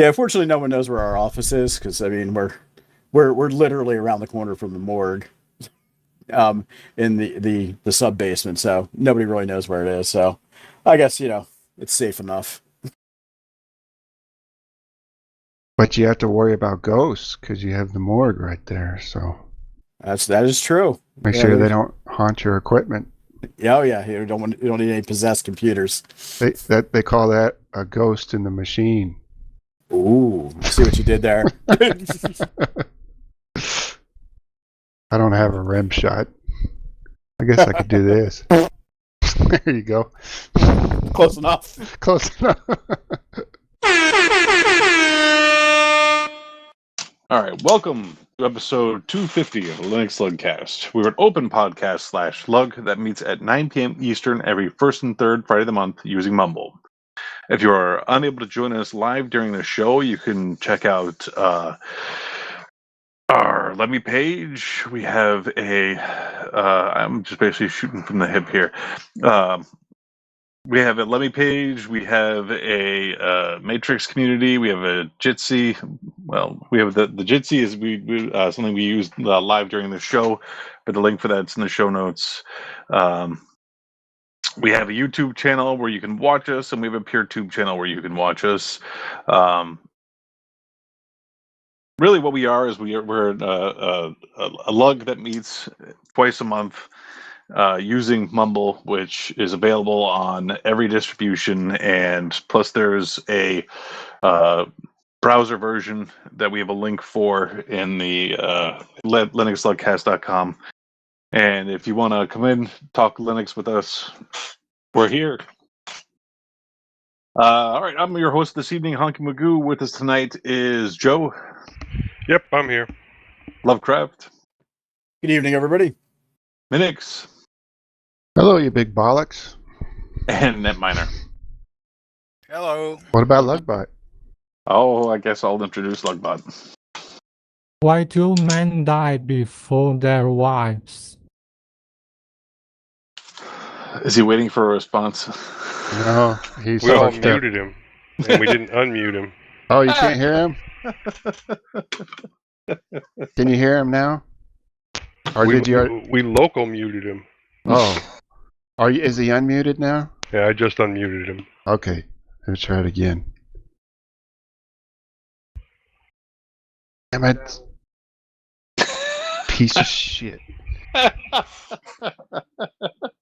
Yeah, fortunately, no one knows where our office is because I mean we're literally around the corner from the morgue, in the sub basement, so nobody really knows where it is. So I guess it's safe enough. But you have to worry about ghosts because you have the morgue right there. So That is true. make sure they don't haunt your equipment. Oh yeah, you don't need any possessed computers. They call that a ghost in the machine. Ooh, I see what you did there. I don't have a rim shot. I guess I could do this. There you go. Close enough. Close enough. All right, welcome to episode 250 of the LinuxLUGcast. We're an open podcast /lug that meets at 9 p.m. Eastern every first and third Friday of the month using Mumble. If you are unable to join us live during the show, you can check out our Let Me page. We have I'm just basically shooting from the hip here. We have a Let Me page. We have a Matrix community. We have a Jitsi. Well, we have the Jitsi is something we use live during the show, but the link for that's in the show notes. We have a YouTube channel where you can watch us, and we have a Peertube channel where you can watch us. Really, what we are is we're a lug that meets twice a month. Using Mumble, which is available on every distribution, and plus there's a browser version that we have a link for in the LinuxLUGcast.com. And if you want to come in, talk Linux with us, we're here. All right, I'm your host this evening, Honkey Magoo. With us tonight is Joe. Yep, I'm here. Lovecraft. Good evening, everybody. Minnix. Hello, you big bollocks. And Netminer. Hello. What about Lugbot? Oh, I guess I'll introduce Lugbot. Why do men die before their wives? Is he waiting for a response? No, he's We all fucked up. muted him, and we didn't unmute him. Oh, you can't hear him? Can you hear him now? Or we, did you? we local muted him. Oh, is he unmuted now? Yeah, I just unmuted him. Okay, let's try it again. Damn it! Piece of shit.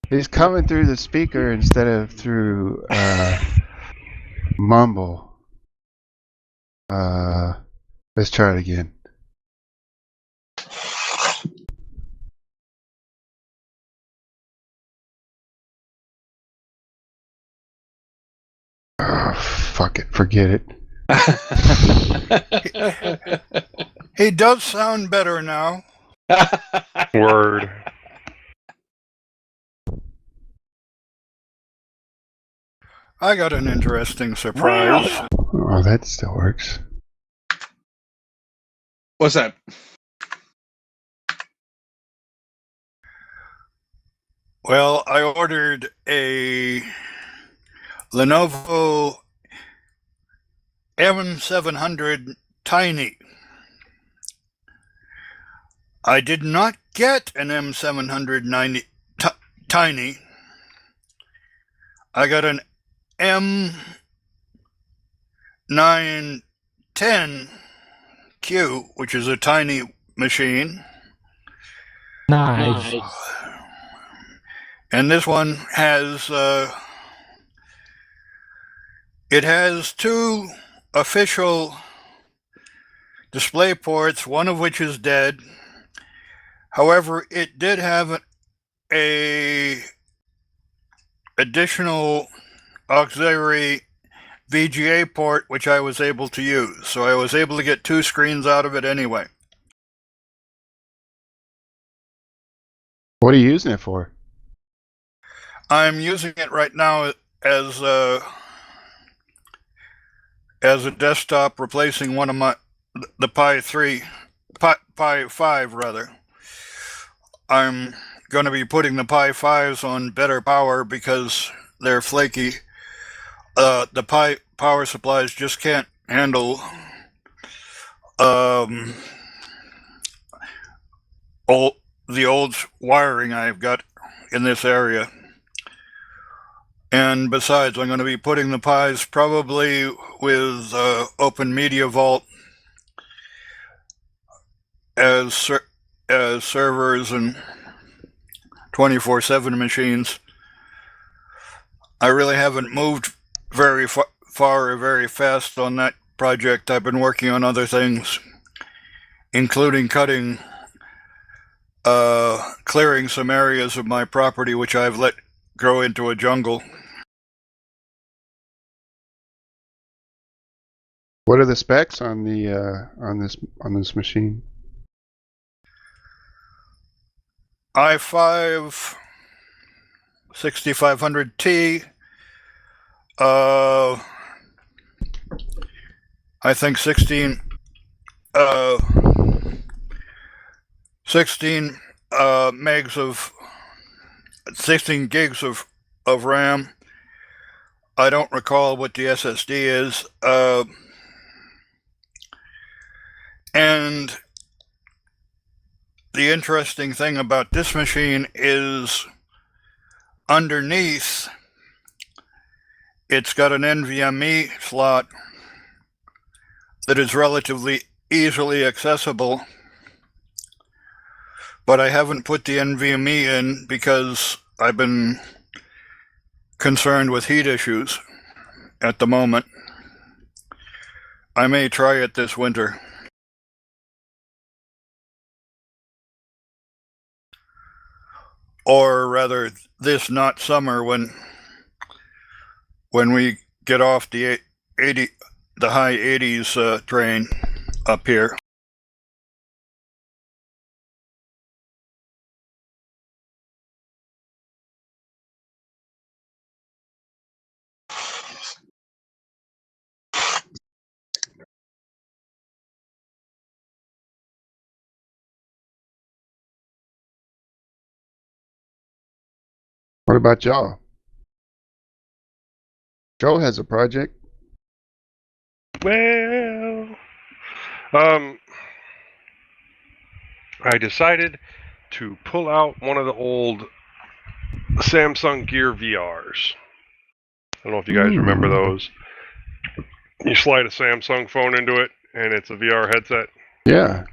He's coming through the speaker instead of through Mumble. Let's try it again. Oh, fuck it. Forget it. He does sound better now. Word. I got an interesting surprise. Oh, that still works. What's that? Well, I ordered a Lenovo M700 Tiny. I did not get an M700 Tiny. I got an M910Q, which is a tiny machine. Nice. And this one has it has two official display ports, one of which is dead. However, it did have a additional auxiliary VGA port, which I was able to use. So I was able to get two screens out of it anyway. What are you using it for? I'm using it right now as a desktop, replacing one of the Pi 5 rather. I'm going to be putting the Pi 5s on better power because they're flaky. The Pi power supplies just can't handle the old wiring I've got in this area. And besides, I'm going to be putting the Pis probably with Open Media Vault as servers and 24/7 machines. I really haven't moved very far or very fast on that project. I've been working on other things, including clearing some areas of my property which I've let grow into a jungle. What are the specs on the on this machine? i5 6500T. I think 16 megs of 16 gigs of RAM. I don't recall what the SSD is. And the interesting thing about this machine is underneath it's got an NVMe slot that is relatively easily accessible, but I haven't put the NVMe in because I've been concerned with heat issues at the moment. I may try it this winter. Or rather, this not summer when we get off the high 80s train up here. What about Joe? Joe has a project. Well, I decided to pull out one of the old Samsung Gear VRs. I don't know if you guys remember those. You slide a Samsung phone into it, and it's a VR headset. Yeah.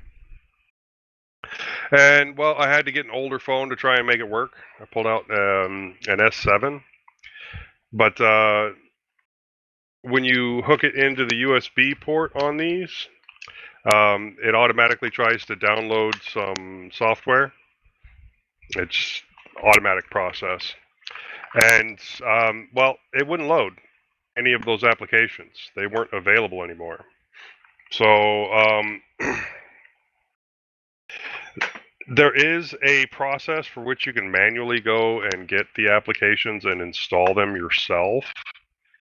And, well, I had to get an older phone to try and make it work. I pulled out an S7. But when you hook it into the USB port on these, it automatically tries to download some software. It's automatic process. And, well, it wouldn't load any of those applications. They weren't available anymore. So, there is a process for which you can manually go and get the applications and install them yourself.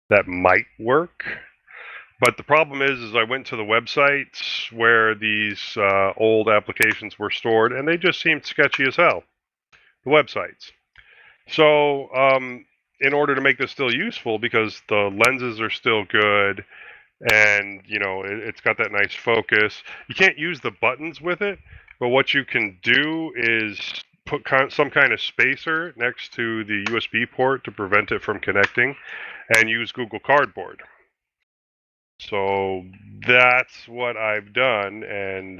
That might work. But the problem is I went to the websites where these old applications were stored, and they just seemed sketchy as hell. The websites. So, in order to make this still useful, because the lenses are still good, and, you know, it's got that nice focus, you can't use the buttons with it, but what you can do is put some kind of spacer next to the USB port to prevent it from connecting, and use Google Cardboard. So that's what I've done, and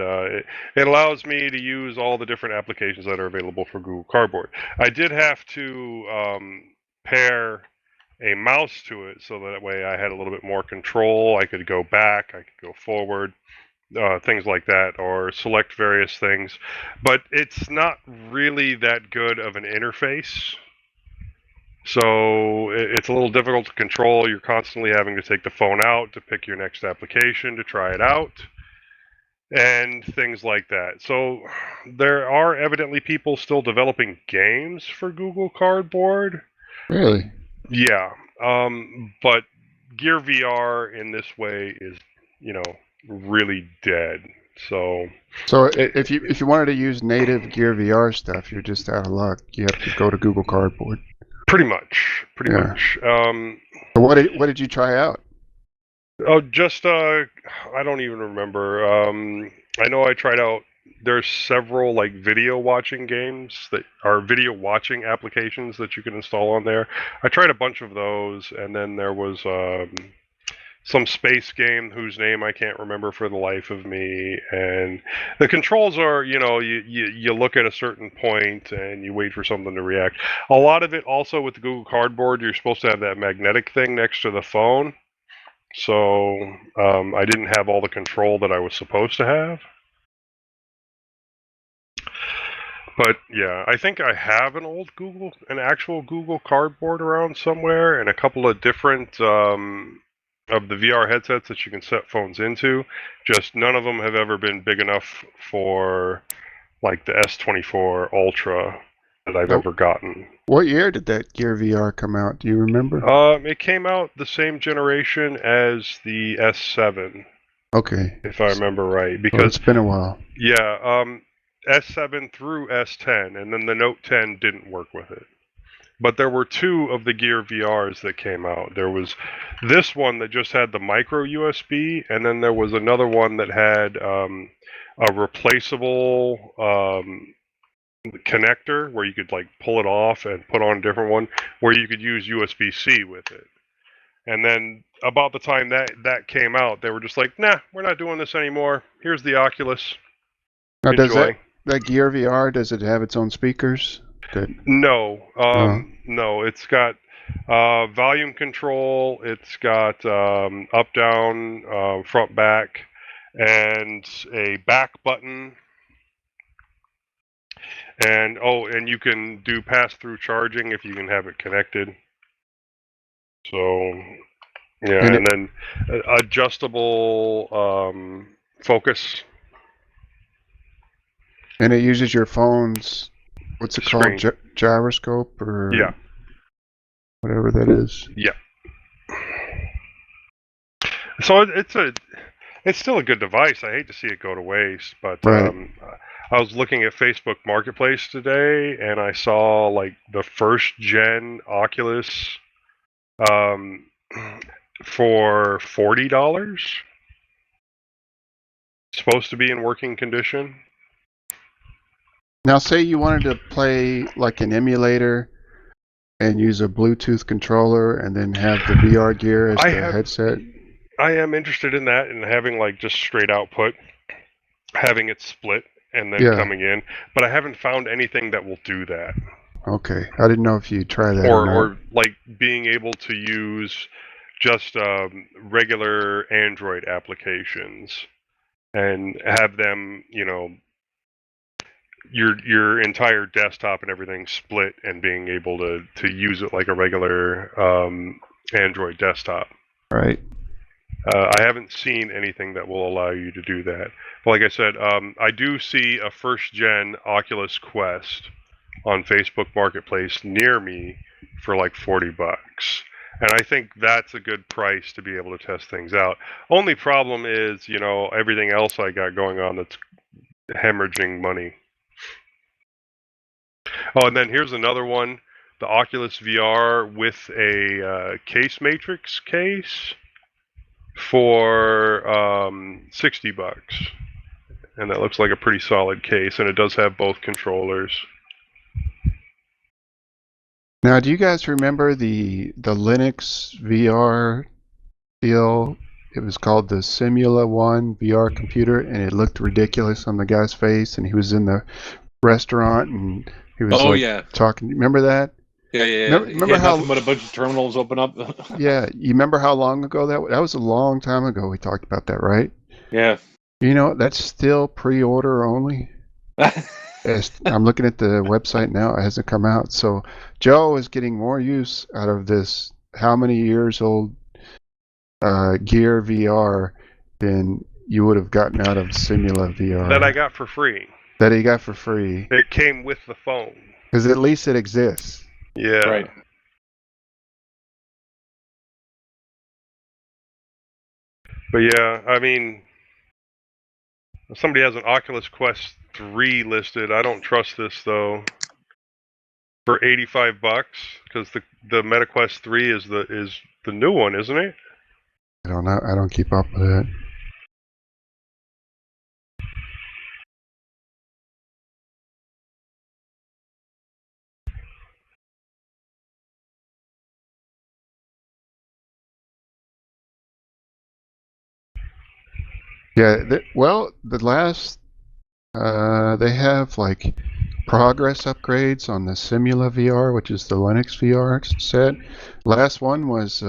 it allows me to use all the different applications that are available for Google Cardboard. I did have to pair a mouse to it, so that way I had a little bit more control. I could go back, I could go forward, things like that, or select various things. But it's not really that good of an interface. So it's a little difficult to control. You're constantly having to take the phone out to pick your next application to try it out, and things like that. So there are evidently people still developing games for Google Cardboard. Really? Yeah. But Gear VR in this way is, you know, really dead. So if you wanted to use native Gear VR stuff, you're just out of luck. You have to go to Google Cardboard. Pretty much. So what did you try out? Oh, just I don't even remember. I know I tried out. There's several like video watching games that are video watching applications that you can install on there. I tried a bunch of those, and then there was some space game whose name I can't remember for the life of me. And the controls are, you look at a certain point and you wait for something to react. A lot of it also with the Google Cardboard, you're supposed to have that magnetic thing next to the phone. So I didn't have all the control that I was supposed to have. But yeah, I think I have an actual Google Cardboard around somewhere, and a couple of different of the VR headsets that you can set phones into. Just none of them have ever been big enough for like the S24 Ultra that I've ever gotten. What year did that Gear VR come out? Do you remember? It came out the same generation as the S7. Okay. If I remember right, Well, because it's been a while. yeah, S7 through S10, and then the Note 10 didn't work with it. But there were two of the Gear VRs that came out. There was this one that just had the micro USB, and then there was another one that had a replaceable connector where you could like pull it off and put on a different one, where you could use USB-C with it. And then about the time that came out, they were just like, nah, we're not doing this anymore. Here's the Oculus. Now, does Enjoy. that Gear VR, does it have its own speakers? No, no. It's got volume control. It's got up, down, front, back, and a back button. And and you can do pass-through charging if you can have it connected. So yeah, and then adjustable focus. And it uses your phone's, what's it Screen. called, gyroscope or Yeah, whatever that is. yeah. So it's still a good device. I hate to see it go to waste, but Right. I was looking at Facebook Marketplace today, and I saw like the first gen Oculus for $40. Supposed to be in working condition. Now, say you wanted to play like an emulator and use a Bluetooth controller and then have the VR gear as the headset. I am interested in that and having like just straight output, having it split and then coming in, but I haven't found anything that will do that. Okay, I didn't know if you try that or like being able to use just regular Android applications and have them, your entire desktop and everything split and being able to use it like a regular Android desktop. Right. I haven't seen anything that will allow you to do that. But like I said, I do see a first-gen Oculus Quest on Facebook Marketplace near me for like $40. And I think that's a good price to be able to test things out. Only problem is, everything else I got going on that's hemorrhaging money. Oh, and then here's another one, the Oculus VR with a case matrix case for $60. And that looks like a pretty solid case, and it does have both controllers. Now, do you guys remember the Linux VR deal? It was called the Simula One VR computer, and it looked ridiculous on the guy's face, and he was in the restaurant, and he was talking. Remember that? Yeah. Remember how nothing but a bunch of terminals open up? Yeah, you remember how long ago that was? A long time ago we talked about that, right? Yeah. That's still pre-order only. I'm looking at the website now. It hasn't come out. So Joe is getting more use out of this how many years old Gear VR than you would have gotten out of Simula VR. That I got for free. That he got for free. It came with the phone. Because at least it exists. Yeah. Right. But yeah, I mean, if somebody has an Oculus Quest 3 listed, I don't trust this though. For $85, because the MetaQuest 3 is the new one, isn't it? I don't know. I don't keep up with it. Yeah, the last they have like progress upgrades on the Simula VR, which is the Linux VR set. Last one was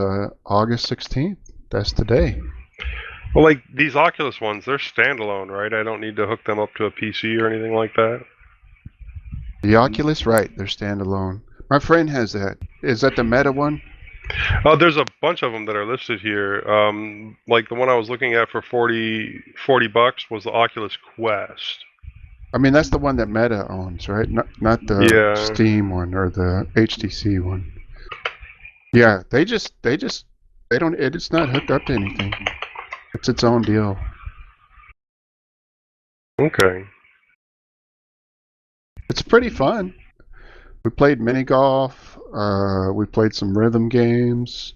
August 16th. That's today. Well, like these Oculus ones, they're standalone, right? I don't need to hook them up to a PC or anything like that. The Oculus, right? They're standalone. My friend has that. Is that the Meta one? Oh, there's a bunch of them that are listed here. Like the one I was looking at for $40 was the Oculus Quest. I mean, that's the one that Meta owns, right? Not the Yeah. Steam one or the HTC one. Yeah, they don't. It's not hooked up to anything. It's its own deal. Okay. It's pretty fun. We played mini golf. We played some rhythm games,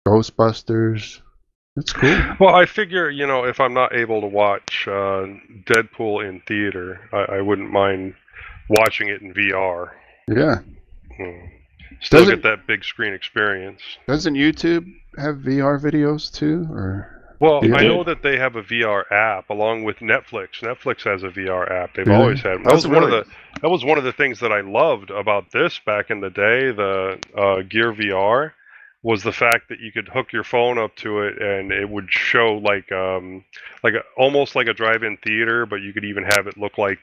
Ghostbusters. It's cool. Well, I figure, if I'm not able to watch Deadpool in theater, I wouldn't mind watching it in VR. Yeah. Still get that big screen experience. Doesn't YouTube have VR videos too, or? Well, Yeah. I know that they have a VR app along with Netflix. Netflix has a VR app. They've Really? always had. That was one of the things that I loved about this back in the day. The Gear VR was the fact that you could hook your phone up to it and it would show almost like a drive-in theater, but you could even have it look like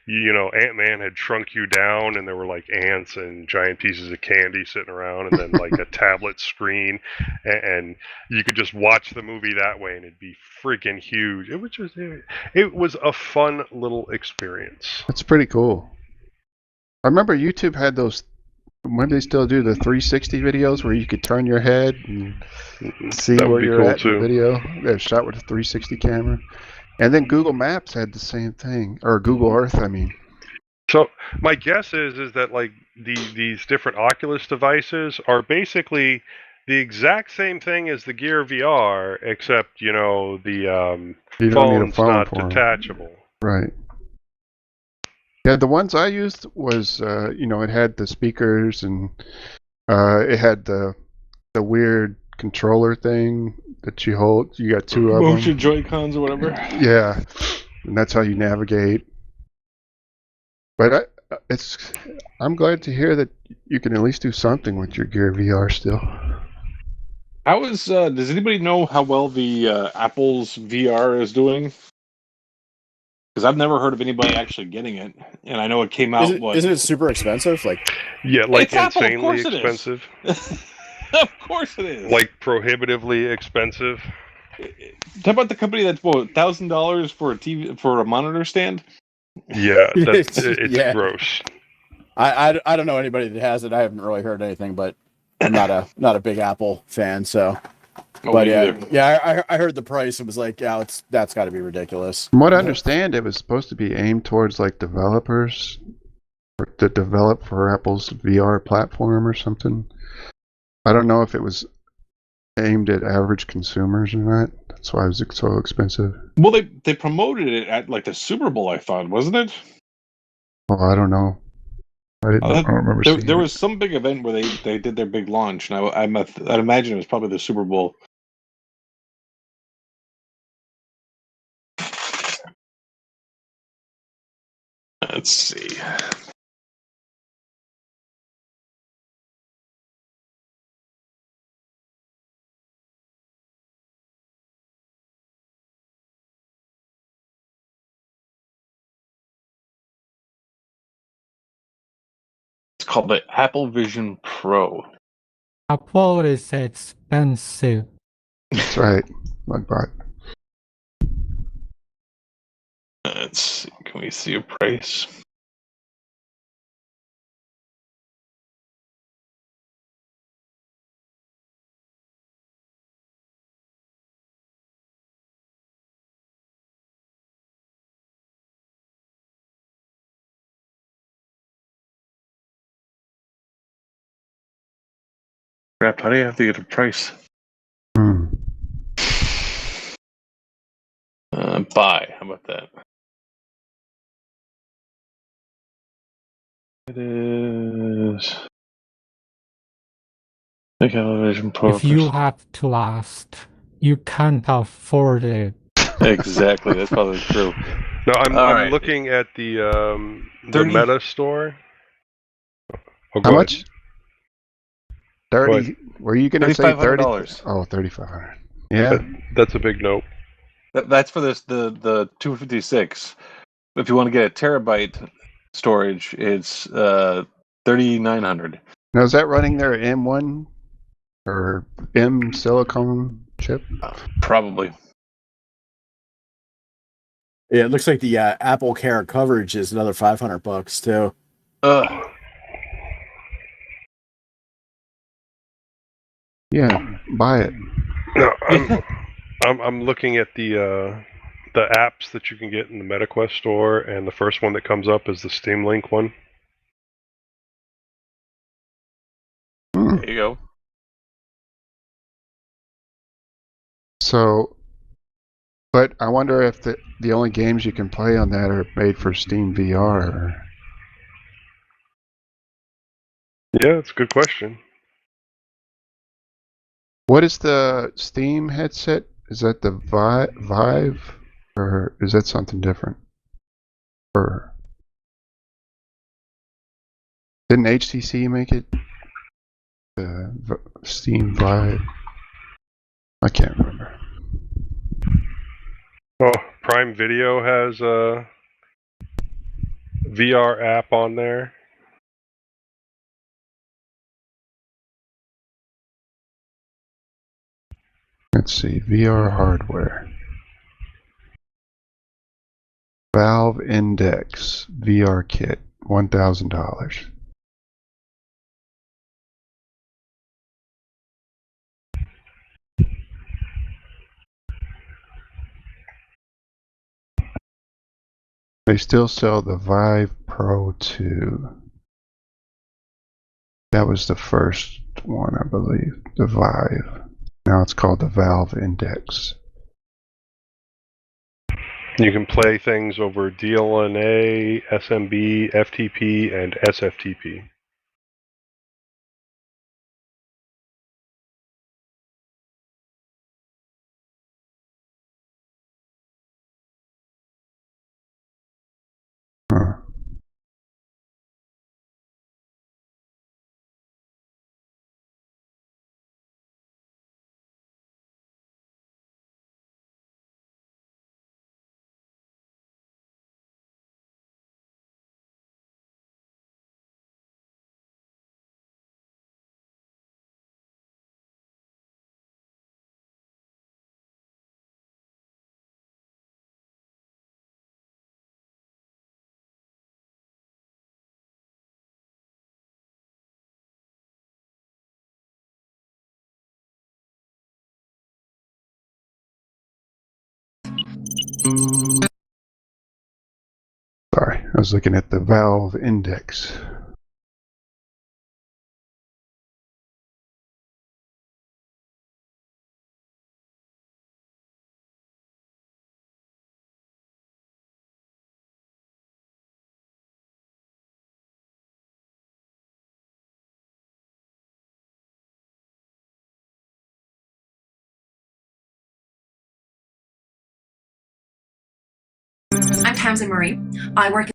Ant-Man had shrunk you down and there were like ants and giant pieces of candy sitting around, and then like a tablet screen, and you could just watch the movie that way and it'd be freaking huge. It was a fun little experience. That's pretty cool. I remember YouTube had those. Maybe they still do the 360 videos where you could turn your head and see where you're at in the video. They're shot with a 360 camera. And then Google Maps had the same thing, or Google Earth, I mean. So my guess is that like these different Oculus devices are basically the exact same thing as the Gear VR, except the You don't need a phone not for 'em. detachable. Right. Yeah, the ones I used was, it had the speakers and it had the weird controller thing that you hold. You got two of them. Motion Joy-Cons or whatever. Yeah, and that's how you navigate. But I'm glad to hear that you can at least do something with your Gear VR still. How is? Does anybody know how well the Apple's VR is doing? Because I've never heard of anybody actually getting it, and I know it came out. Isn't it super expensive? It's insanely expensive. Of course it is. Like prohibitively expensive. Talk about the company that's $1,000 for a TV for a monitor stand. Yeah, it's gross. I don't know anybody that has it. I haven't really heard anything, but I'm not a big Apple fan, so. But I heard the price and was like, yeah, that's got to be ridiculous. From what I understand, it was supposed to be aimed towards like developers to develop for Apple's VR platform or something. I don't know if it was aimed at average consumers or not. That's why it was so expensive. Well, they promoted it at like the Super Bowl, I thought, wasn't it? Well, I don't know. I don't remember seeing there was some big event where they did their big launch, and I'd imagine it was probably the Super Bowl. Let's see. It's called the Apple Vision Pro. Apple is expensive. That's right. My bad. Let's see. Can we see a price? Crap, how do you have to get a price? and buy. How about that? It is the television pro. If you have to last, you can't afford it. Exactly, that's probably true. No, I'm All right. looking at the 30. Meta store. Oh, How go much? ahead. 30. Were you going to say 30? $3,500. Oh, 3,500. Yeah. That's a big note. That's for this the 256. If you want to get a terabyte storage, it's 3,900. Now, is that running their M1 or M silicone chip? Probably. Yeah, it looks like the Apple Care coverage is another $500 too. Yeah, buy it. No, I'm looking at the apps that you can get in the MetaQuest store, and the first one that comes up is the Steam Link one. There you go. So, but I wonder if the only games you can play on that are made for Steam VR. Yeah, it's a good question. What is the Steam headset? Is that the Vive, or is that something different? Or didn't HTC make it? The Steam Vive. I can't remember. Oh, Prime Video has a VR app on there. Let's see, VR hardware. Valve Index VR kit, $1,000. They still sell the Vive Pro 2. That was the first one, I believe, the Vive. Now it's called the Valve Index. You can play things over DLNA, SMB, FTP, and SFTP. Huh. Sorry, I was looking at the Valve Index. I'm Tamsin Murray. I work.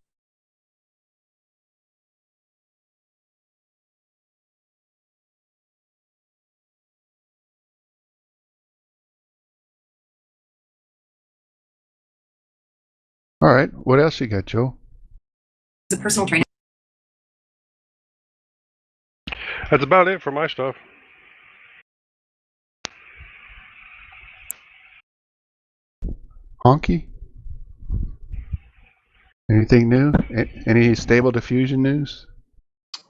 All right, what else you got, Joe? As a personal trainer. That's about it for my stuff. Honkey? Anything new? Any Stable Diffusion news?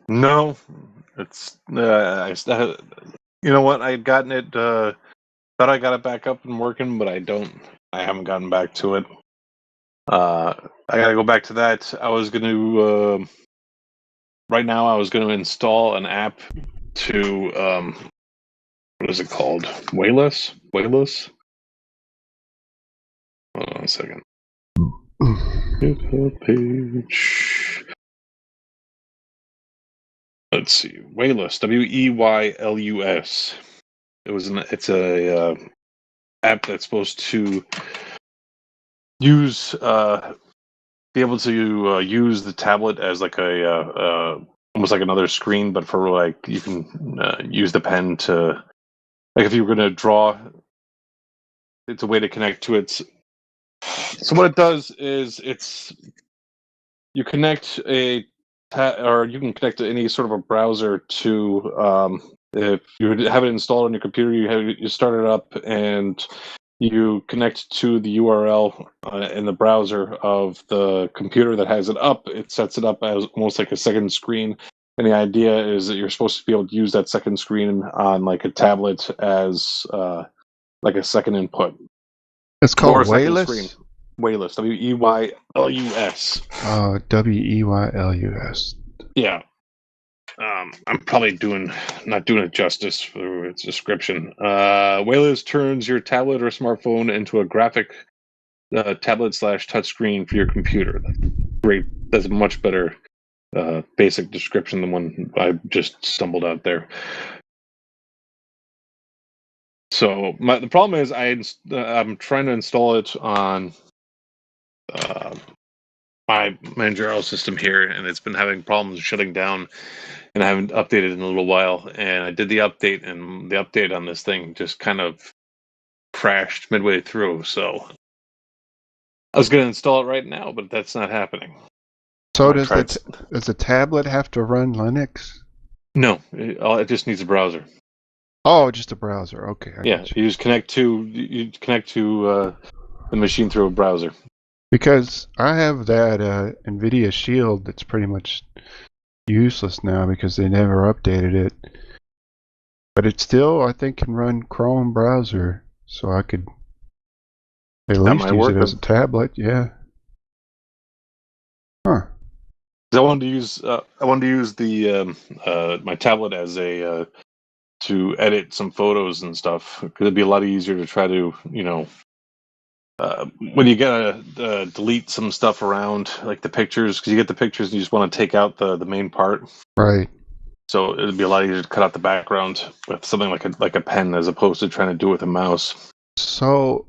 No, it's you know what? I had gotten it. Thought I got it back up and working, but I don't. I haven't gotten back to it. I gotta go back to that. I was going to. Right now, I was going to install an app to what is it called? Wayless. Hold on a second. Page. Let's see. Weylus. Weylus. It's a app that's supposed to use be able to use the tablet as like a almost like another screen, but for like you can use the pen to, like if you were going to draw, it's a way to connect to it. So what it does is you connect or you can connect to any sort of a browser to if you have it installed on your computer, you start it up and you connect to the URL in the browser of the computer that has it up. It sets it up as almost like a second screen. And the idea is that you're supposed to be able to use that second screen on like a tablet as like a second input. It's called Weylus? Weylus. Weylus. Weylus. Yeah. I'm probably not doing it justice for its description. Weylus turns your tablet or smartphone into a graphic tablet / touchscreen for your computer. That's great. That's a much better basic description than one I just stumbled out there. So the problem is I'm trying to install it on my managerial system here, and it's been having problems shutting down, and I haven't updated in a little while. And I did the update, and the update on this thing just kind of crashed midway through. So I was going to install it right now, but that's not happening. So does the tablet have to run Linux? No, it just needs a browser. Oh, just a browser. Okay. You just connect to the machine through a browser. Because I have that NVIDIA Shield that's pretty much useless now because they never updated it. But it still, I think, can run Chrome browser, so I could at least use it as a tablet. Yeah. Huh. I wanted to use the my tablet as a to edit some photos and stuff, because it'd be a lot easier to try to when you gotta delete some stuff around, like the pictures, because you get the pictures and you just want to take out the main part. Right. So it'd be a lot easier to cut out the background with something like a pen as opposed to trying to do it with a mouse. So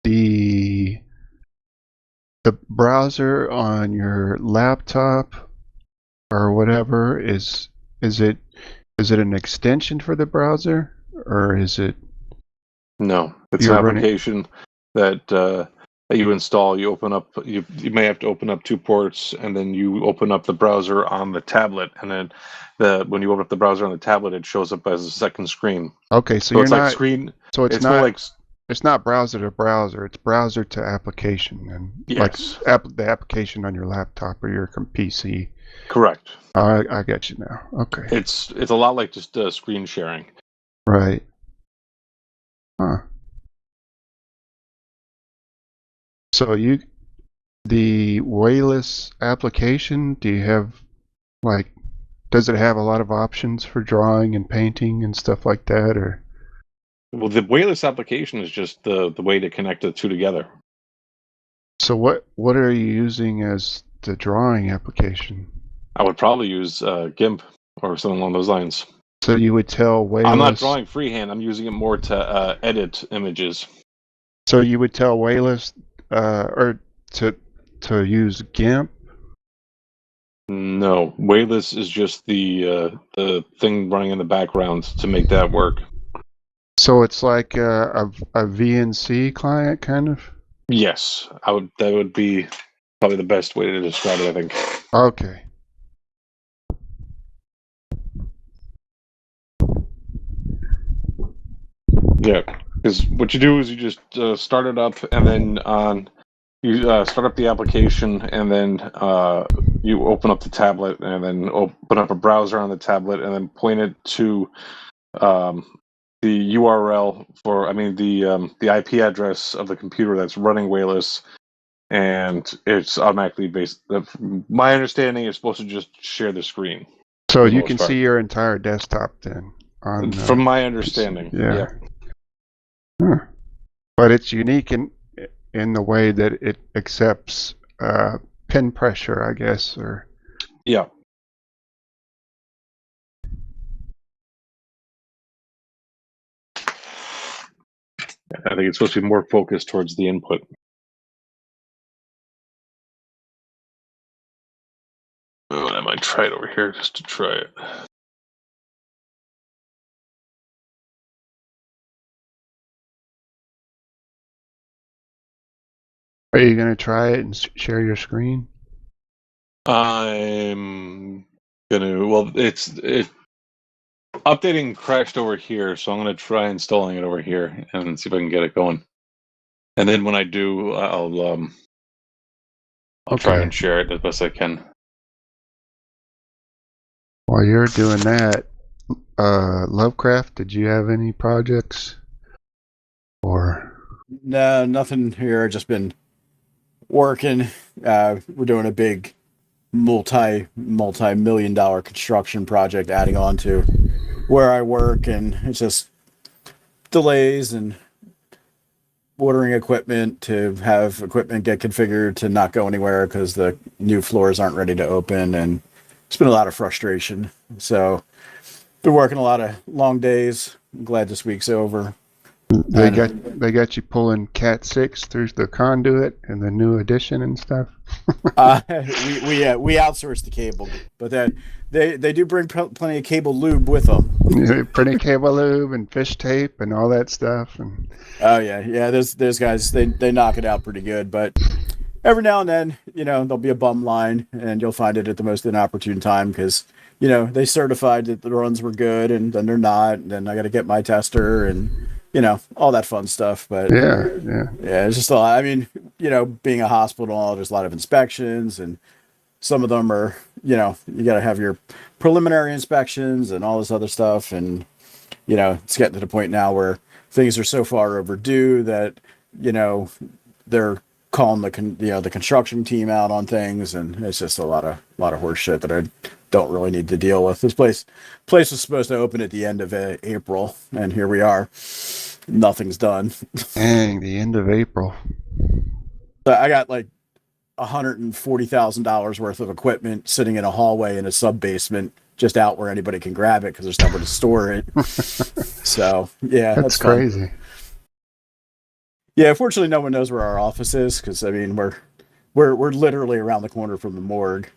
the browser on your laptop or whatever is it an extension for the browser, or is it? No, it's an application that you install. You open up. You may have to open up two ports, and then you open up the browser on the tablet, and then when you open up the browser on the tablet, it shows up as a second screen. Okay, so you're it's not like screen. So it's not more like. It's not browser to browser. It's browser to application, and yes, like the application on your laptop or your PC. Correct. I get you now. Okay. It's a lot like just screen sharing. Right. Huh. So the Weylus application, do you have, like, does it have a lot of options for drawing and painting and stuff like that, or? Well, the Weylus application is just the way to connect the two together. So what are you using as the drawing application? I would probably use GIMP or something along those lines. So you would tell Weylus... I'm not drawing freehand. I'm using it more to edit images. So you would tell Weylus or to use GIMP? No, Weylus is just the thing running in the background to make that work. So it's like a VNC client, kind of? Yes, that would be probably the best way to describe it, I think. Okay. Yeah, because what you do is you just start it up, and then you start up the application, and then you open up the tablet, and then open up a browser on the tablet, and then point it to the URL the IP address of the computer that's running Weylus, and it's automatically based. My understanding is supposed to just share the screen. So you can see your entire desktop then. From my understanding, yeah. Huh. But it's unique, and in the way that it accepts pin pressure, I guess, or Yeah. I think it's supposed to be more focused towards the input. Oh, and I might try it over here just to try it. are you going to try it and share your screen? I'm gonna. Well, it's updating crashed over here, so I'm gonna try installing it over here and see if I can get it going. And then when I do, I'll try Okay. and share it as best I can. While you're doing that, Lovecraft, did you have any projects? Or No, nothing here. Just been working. We're doing a big multi-million dollar construction project adding on to where I work, and it's just delays and ordering equipment to have equipment get configured to not go anywhere because the new floors aren't ready to open, and it's been a lot of frustration. So been working a lot of long days. I'm glad this week's over. they got you pulling Cat 6 through the conduit and the new addition and stuff? We outsource the cable, but that they do bring plenty of cable lube with them. Printing cable lube and fish tape and all that stuff. And Oh yeah. There's guys they knock it out pretty good, but every now and then, there'll be a bum line, and you'll find it at the most inopportune time because they certified that the runs were good, and then they're not. And then I got to get my tester and all that fun stuff. But yeah. it's just a lot. I mean, being a hospital, there's a lot of inspections, and some of them are, you got to have your preliminary inspections and all this other stuff. And, it's getting to the point now where things are so far overdue that, they're calling the construction team out on things. And it's just a lot of horse shit that I don't really need to deal with. This place was supposed to open at the end of April, and here we are. Nothing's done. Dang, the end of April. So I got like $140,000 worth of equipment sitting in a hallway in a sub basement, just out where anybody can grab it because there's nowhere to store it. So yeah, That's fun. crazy. Yeah, fortunately, no one knows where our office is because I mean we're literally around the corner from the morgue,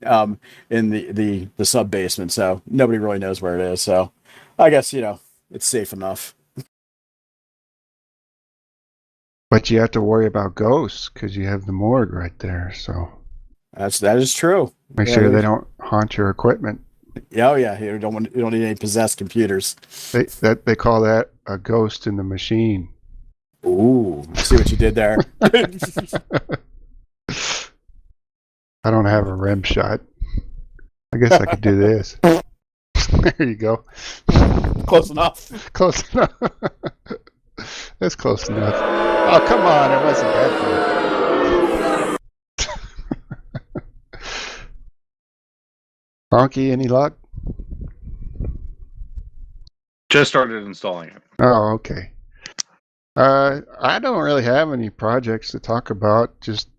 in the sub basement. So nobody really knows where it is. So I guess it's safe enough. But you have to worry about ghosts because you have the morgue right there. So that is true. make sure they don't haunt your equipment. Oh yeah, you don't need any possessed computers. They call that a ghost in the machine. Ooh, see what you did there. I don't have a rim shot. I guess I could do this. There you go. Close enough. Close enough. That's close enough. Oh, come on. It wasn't that bad. Honkey, any luck? Just started installing it. Oh, okay. I don't really have any projects to talk about, just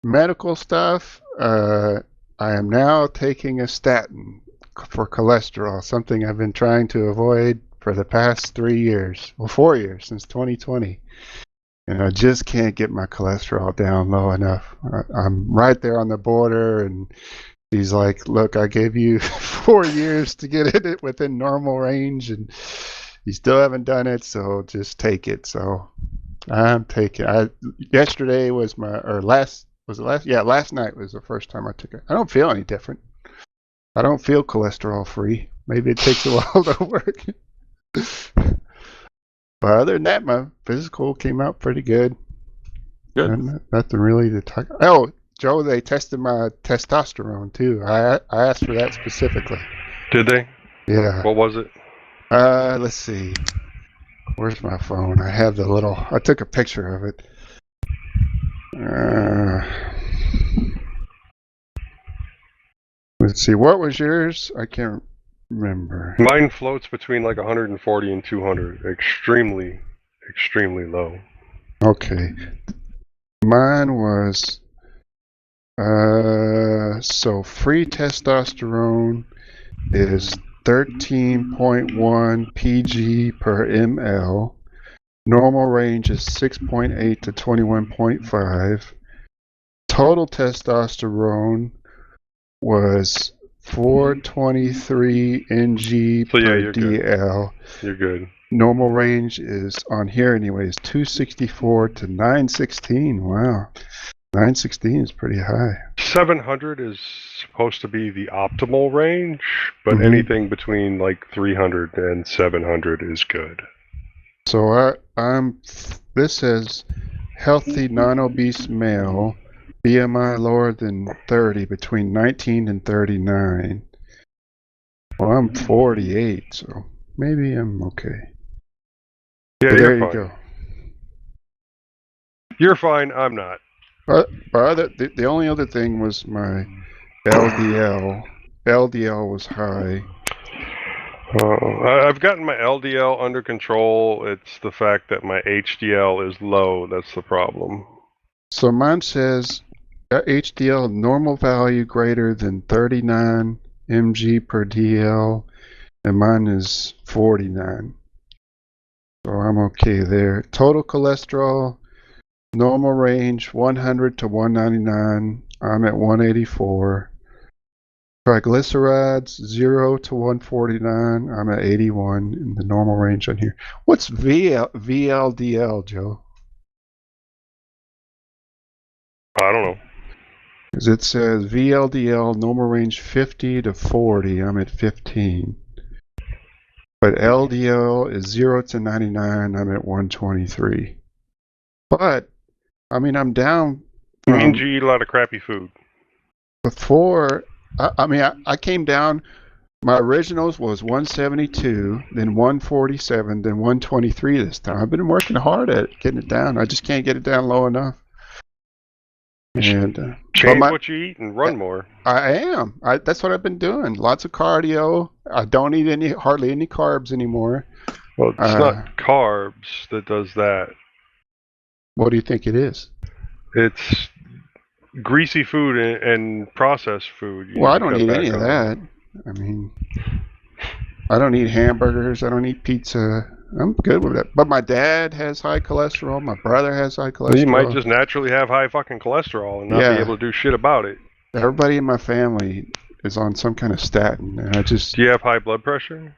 medical stuff. I am now taking a statin for cholesterol, something I've been trying to avoid for the past 3 years, well, 4 years, since 2020. And I just can't get my cholesterol down low enough. I'm right there on the border, and he's like, look, I gave you 4 years to get it within normal range, and you still haven't done it, so just take it. So I'm taking yesterday was last night was the first time I took it. I don't feel any different. I don't feel cholesterol free. Maybe it takes a while to work. But other than that, my physical came out pretty good. Good. And nothing really to talk. Oh, Joe, they tested my testosterone too. I asked for that specifically. Did they? Yeah. What was it? Let's see. Where's my phone? I took a picture of it. Let's see. What was yours? I can't remember. Mine floats between like 140 and 200. Extremely, extremely low. Okay. Mine was so free testosterone is 13.1 pg per ml. Normal range is 6.8 to 21.5. Total testosterone was 423 ng So yeah, per you're good. dl. You're good. Normal range is on here anyways, 264 to 916. Wow. 916 is pretty high. 700 is supposed to be the optimal range, but Mhm. anything between like 300 and 700 is good. So this says healthy non-obese male, BMI lower than 30, between 19 and 39. Well, I'm 48, so maybe I'm okay. Yeah, So you're there you fine. go. You're fine. I'm not. But the only other thing was my LDL. LDL was high. I've gotten my LDL under control. It's the fact that my HDL is low that's the problem. So mine says HDL normal value greater than 39 mg per dl, and mine is 49. So I'm okay there. Total cholesterol, normal range 100 to 199. I'm at 184. Triglycerides 0 to 149. I'm at 81 in the normal range on here. What's VLDL, Joe? I don't know. Because it says VLDL normal range 50 to 40. I'm at 15. But LDL is 0 to 99. I'm at 123. But, I mean, I'm down It means you eat a lot of crappy food. before. I came down. My originals was 172, then 147, then 123 this time. I've been working hard at getting it down. I just can't get it down low enough. And Change what you eat and run more. I am. That's what I've been doing. Lots of cardio. I don't eat hardly any carbs anymore. Well, it's not carbs that does that. What do you think it is? It's greasy food and processed food. Well, I don't eat any of that. I mean, I don't eat hamburgers. I don't eat pizza. I'm good with that. But my dad has high cholesterol. My brother has high cholesterol. You might just naturally have high fucking cholesterol and not be able to do shit about it. Everybody in my family is on some kind of statin, and I just... Do you have high blood pressure?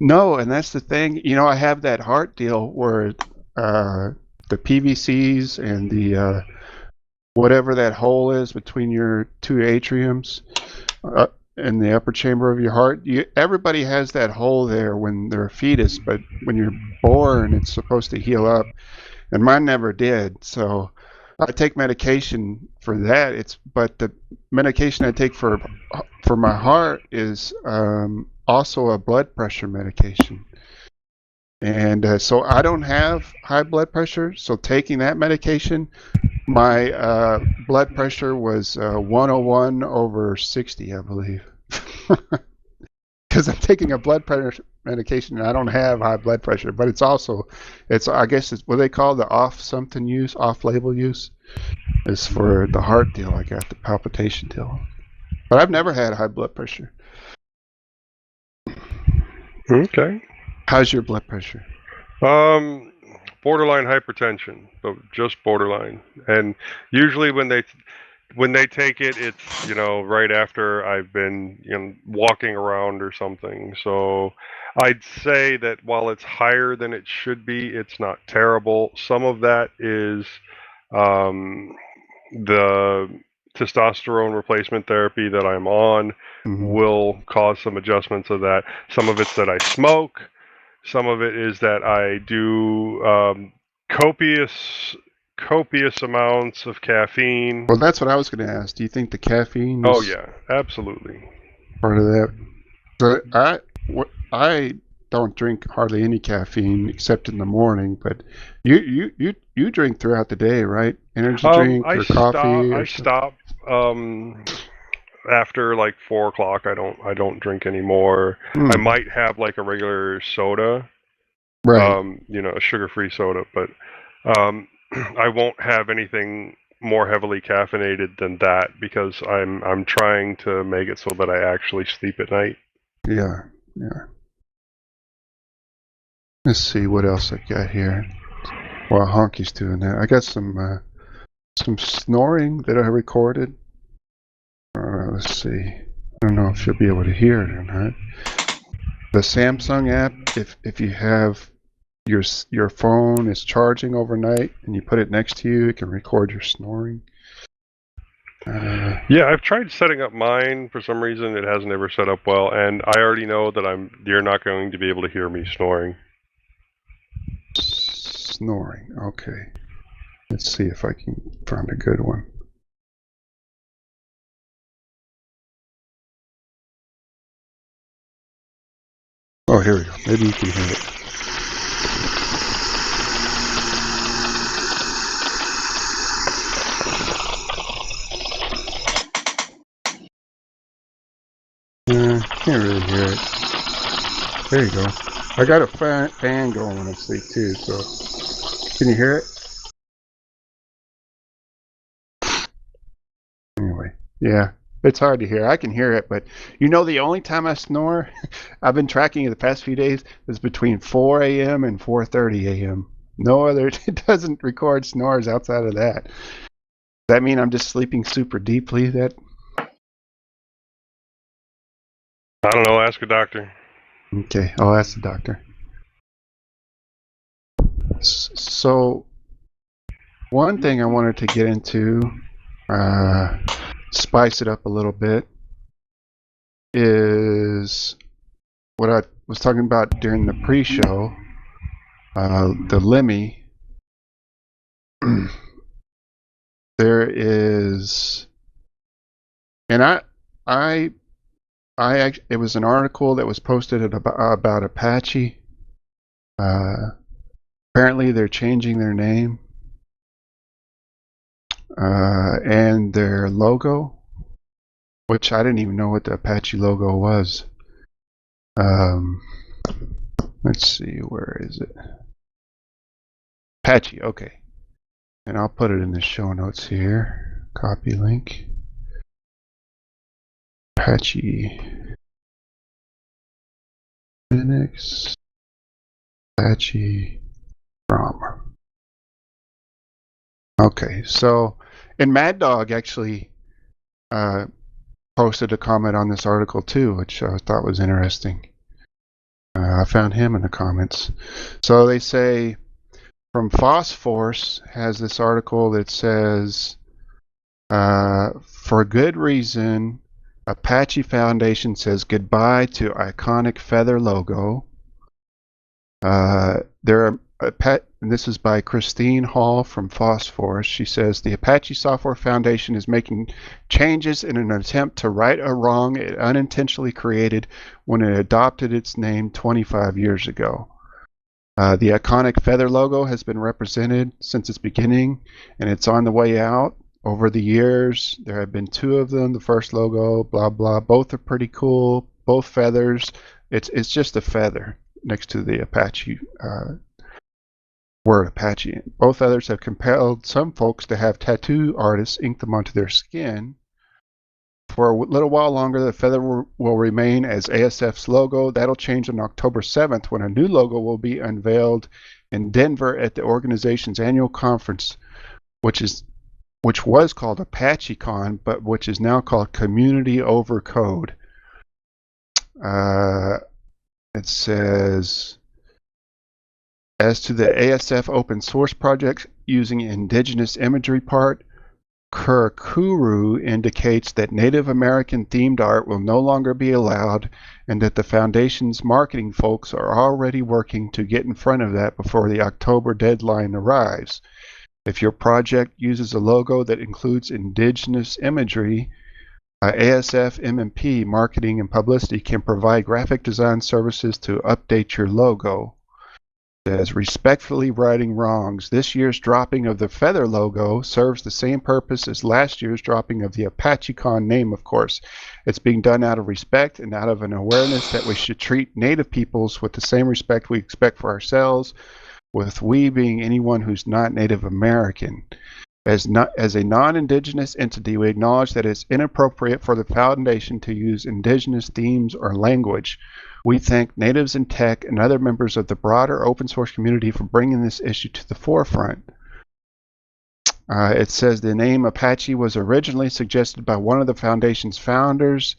No, and that's the thing. You know, I have that heart deal where the PVCs and the whatever that hole is between your two atriums in the upper chamber of your heart. Everybody has that hole there when they're a fetus, but when you're born, it's supposed to heal up, and mine never did. So I take medication for that. But the medication I take for my heart is also a blood pressure medication. And so I don't have high blood pressure. So taking that medication, my blood pressure was 101 over 60, I believe. Because I'm taking a blood pressure medication and I don't have high blood pressure. But I guess it's what they call the off-label use. Is for the heart deal. I got the palpitation deal. But I've never had high blood pressure. Okay. How's your blood pressure? Borderline hypertension, but just borderline. And usually when they take it, it's right after I've been walking around or something. So I'd say that while it's higher than it should be, it's not terrible. Some of that is the testosterone replacement therapy that I'm on will cause some adjustments of that. Some of it's that I smoke. Some of it is that I do copious amounts of caffeine. Well, that's what I was going to ask. Do you think the caffeine is... Oh, yeah, absolutely. Part of that? So I don't drink hardly any caffeine except in the morning, but you drink throughout the day, right? Energy drink or coffee? I stop after like 4 o'clock. I don't drink anymore. I might have like a regular soda, right? a sugar-free soda, but I won't have anything more heavily caffeinated than that because I'm trying to make it so that I actually sleep at night. Yeah. Let's see what else I got here. While Honkey's doing that, I got some snoring that I recorded. Let's see. I don't know if you'll be able to hear it or not. The Samsung app, if you have your phone is charging overnight and you put it next to you, it can record your snoring. Yeah, I've tried setting up mine. For some reason, it hasn't ever set up well, and I already know that you're not going to be able to hear me snoring. Snoring. Okay. Let's see if I can find a good one. Oh, here we go. Maybe you can hear it. Can't really hear it. There you go. I got a fan going when I sleep too, so can you hear it? Anyway, yeah, it's hard to hear. I can hear it, but the only time I snore, I've been tracking it the past few days, is between 4 a.m. and 4:30 a.m. No other, it doesn't record snores outside of that. Does that mean I'm just sleeping super deeply? I don't know. Ask a doctor. Okay, I'll ask the doctor. So, one thing I wanted to get into, spice it up a little bit, is what I was talking about during the pre-show, the Lemmy. There is, and it was an article that was posted about Apache. Apparently they're changing their name and their logo, which I didn't even know what the Apache logo was. Let's see, where is it? Apache, okay. And I'll put it in the show notes here. Copy link. Apache. Minnix. Apache. Broam. Okay, so, and Mad Dog actually posted a comment on this article too, which I thought was interesting. I found him in the comments. So they say, from Phosphorus has this article that says, for good reason, Apache Foundation says goodbye to iconic feather logo. And this is by Christine Hall from Phosphorus. She says the Apache Software Foundation is making changes in an attempt to right a wrong it unintentionally created when it adopted its name 25 years ago. The iconic feather logo has been represented since its beginning, and it's on the way out. Over the years, there have been 2 of them. The first logo, blah, blah. Both are pretty cool. Both feathers. It's just a feather next to the Apache word Apache. Both feathers have compelled some folks to have tattoo artists ink them onto their skin. For a little while longer, the feather will remain as ASF's logo. That'll change on October 7th when a new logo will be unveiled in Denver at the organization's annual conference, which was called ApacheCon, but which is now called Community Over Code. It says, as to the ASF open source project using indigenous imagery part, Kurkuru indicates that Native American themed art will no longer be allowed and that the Foundation's marketing folks are already working to get in front of that before the October deadline arrives. If your project uses a logo that includes indigenous imagery, ASF M&P Marketing and Publicity can provide graphic design services to update your logo. Says, respectfully righting wrongs. This year's dropping of the feather logo serves the same purpose as last year's dropping of the ApacheCon name, of course. It's being done out of respect and out of an awareness that we should treat Native peoples with the same respect we expect for ourselves. with we being anyone who's not Native American. As a non-indigenous entity, we acknowledge that it's inappropriate for the Foundation to use indigenous themes or language. We thank natives in tech and other members of the broader open source community for bringing this issue to the forefront. It says the name Apache was originally suggested by one of the Foundation's founders.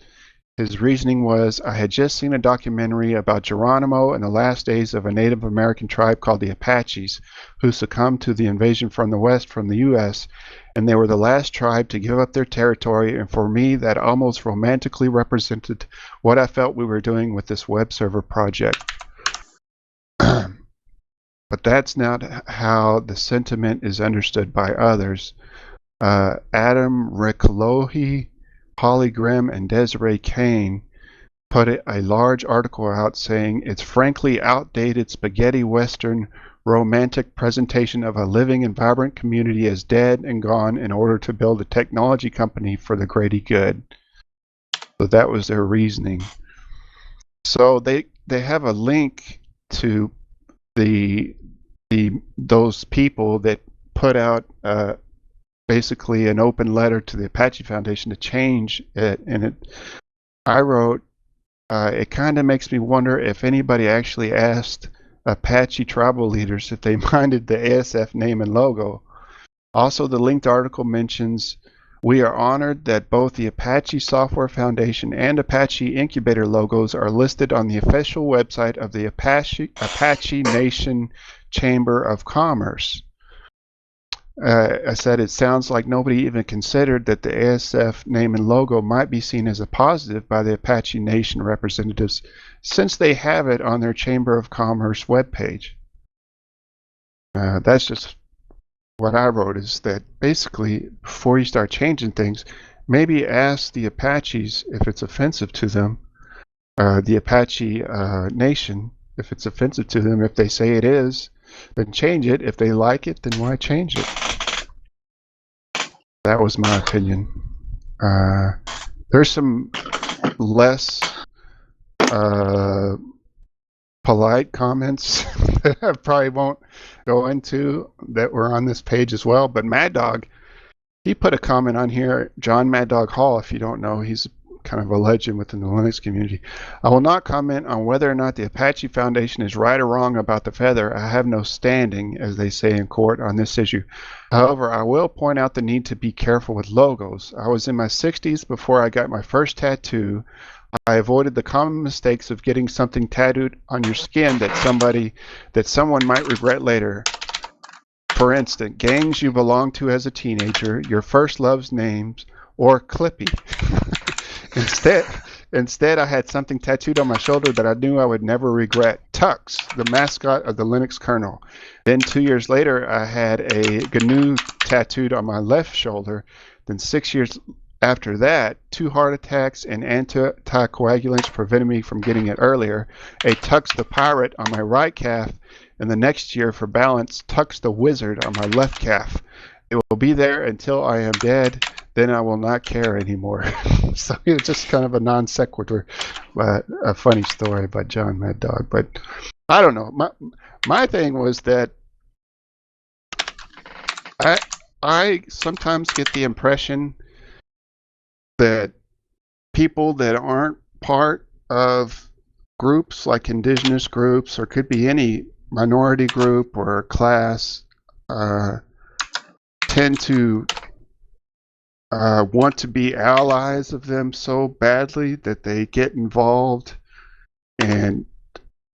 His reasoning was, I had just seen a documentary about Geronimo and the last days of a Native American tribe called the Apaches, who succumbed to the invasion from the west from the U.S., and they were the last tribe to give up their territory, and for me that almost romantically represented what I felt we were doing with this web server project. But that's not how the sentiment is understood by others. Adam Ricklohi, Holly Grimm, and Desiree Kane put a large article out saying it's frankly outdated spaghetti western romantic presentation of a living and vibrant community as dead and gone in order to build a technology company for the greater good. So that was their reasoning. So they have a link to those people that put out basically an open letter to the Apache Foundation to change it, and I wrote, it kind of makes me wonder if anybody actually asked Apache tribal leaders if they minded the ASF name and logo. Also, the linked article mentions, we are honored that both the Apache Software Foundation and Apache Incubator logos are listed on the official website of the Apache Nation Chamber of Commerce. I said it sounds like nobody even considered that the ASF name and logo might be seen as a positive by the Apache Nation representatives since they have it on their Chamber of Commerce webpage. That's just what I wrote, is that basically before you start changing things, maybe ask the Apaches if it's offensive to them, the Apache Nation, if it's offensive to them. If they say it is, then change it. If they like it, then why change it? That was my opinion. There's some less polite comments that I probably won't go into that were on this page as well, but Mad Dog, he put a comment on here. John Mad Dog Hall, if you don't know, he's kind of a legend within the Linux community. I will not comment on whether or not the Apache Foundation is right or wrong about the feather. I have no standing, as they say in court, on this issue. However, I will point out the need to be careful with logos. I was in my 60s before I got my first tattoo. I avoided the common mistakes of getting something tattooed on your skin that someone might regret later. For instance, gangs you belonged to as a teenager, your first love's names, or Clippy. Instead, I had something tattooed on my shoulder that I knew I would never regret. Tux, the mascot of the Linux kernel. Then 2 years later, I had a GNU tattooed on my left shoulder. Then 6 years after that, 2 heart attacks and anticoagulants prevented me from getting it earlier. A Tux the Pirate on my right calf. And the next year, for balance, Tux the Wizard on my left calf. It will be there until I am dead. Then I will not care anymore. So it was just kind of a non sequitur, but a funny story by John Mad Dog. But I don't know. My thing was that I sometimes get the impression that people that aren't part of groups like indigenous groups, or could be any minority group or class, tend to want to be allies of them so badly that they get involved and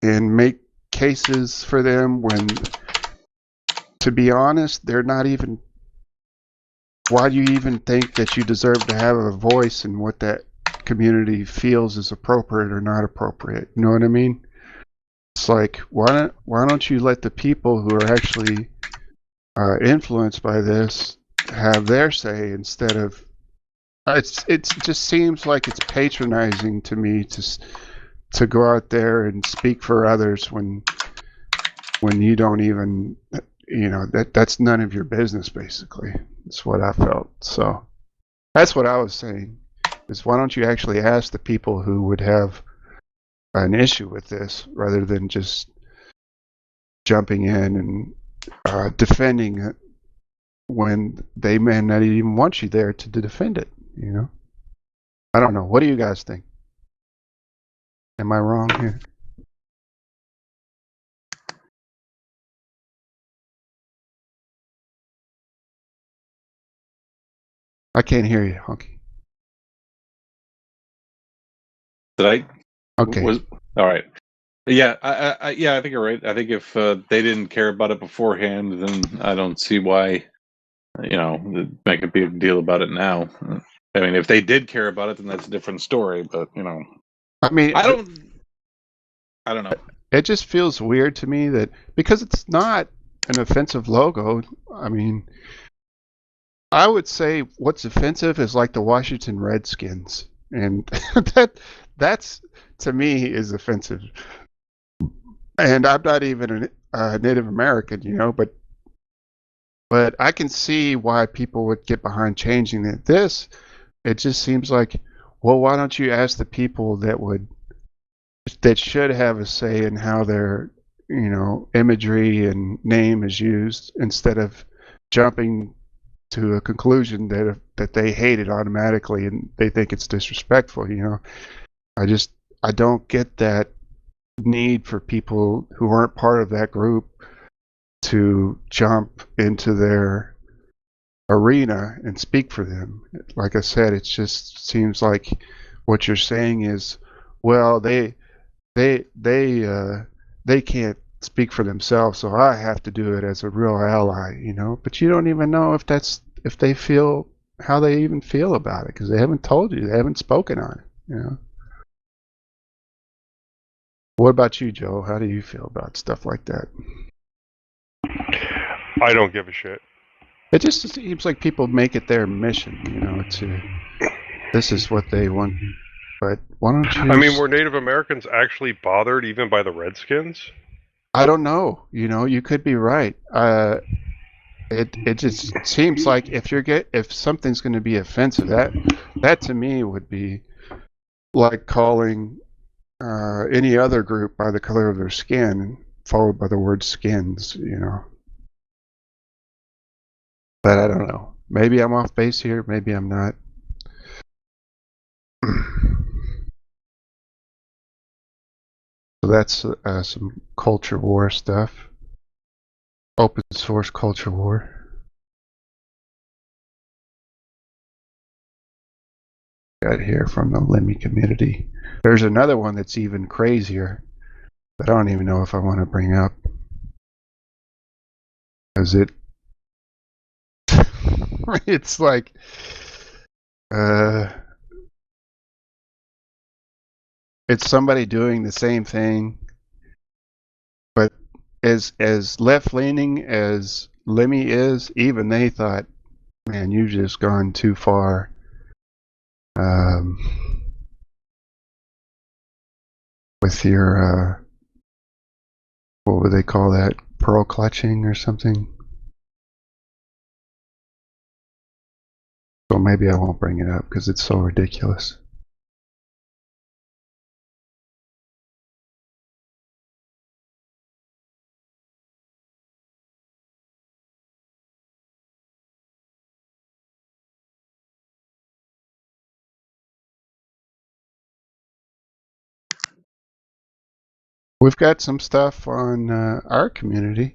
make cases for them when, to be honest, they're not even. Why do you even think that you deserve to have a voice in what that community feels is appropriate or not appropriate? You know what I mean? It's like, why don't you let the people who are actually influenced by this have their say instead of it just seems like it's patronizing to me to go out there and speak for others when you don't even, that's none of your business. Basically, that's what I felt. So that's what I was saying, is why don't you actually ask the people who would have an issue with this rather than just jumping in and defending it when they may not even want you there to defend it, you know? I don't know. What do you guys think? Am I wrong here? I can't hear you, Honkey. Did I? Okay. All right. Yeah, I think you're right. I think if they didn't care about it beforehand, then I don't see why, make a big deal about it now. I mean, if they did care about it, then that's a different story. But I mean, I don't know. it just feels weird to me that because it's not an offensive logo. I mean, I would say what's offensive is like the Washington Redskins, and that's to me is offensive. And I'm not even a Native American, but I can see why people would get behind changing it. It just seems like, well, why don't you ask the people that should have a say in how their, imagery and name is used instead of jumping to a conclusion that they hate it automatically and they think it's disrespectful, I don't get that need for people who aren't part of that group to jump into their arena and speak for them. Like I said, it just seems like what you're saying is, well, they can't speak for themselves, so I have to do it as a real ally, But you don't even know if they feel how they even feel about it because they haven't told you, they haven't spoken on it, What about you, Joe? How do you feel about stuff like that? I don't give a shit. It just seems like people make it their mission, this is what they want. But why don't you? I mean, were Native Americans actually bothered even by the Redskins? I don't know. You could be right. It just seems like if something's going to be offensive, that to me would be like calling any other group by the color of their skin, followed by the word skins, But I don't know. Maybe I'm off base here. Maybe I'm not. So that's some culture war stuff. Open source culture war. Got here from the Lemmy community. There's another one that's even crazier that I don't even know if I want to bring up. Because it's like it's somebody doing the same thing, but as left-leaning as Lemmy is, even they thought, man, you've just gone too far. With your what would they call that? Pearl clutching or something? So maybe I won't bring it up because it's so ridiculous. We've got some stuff on our community.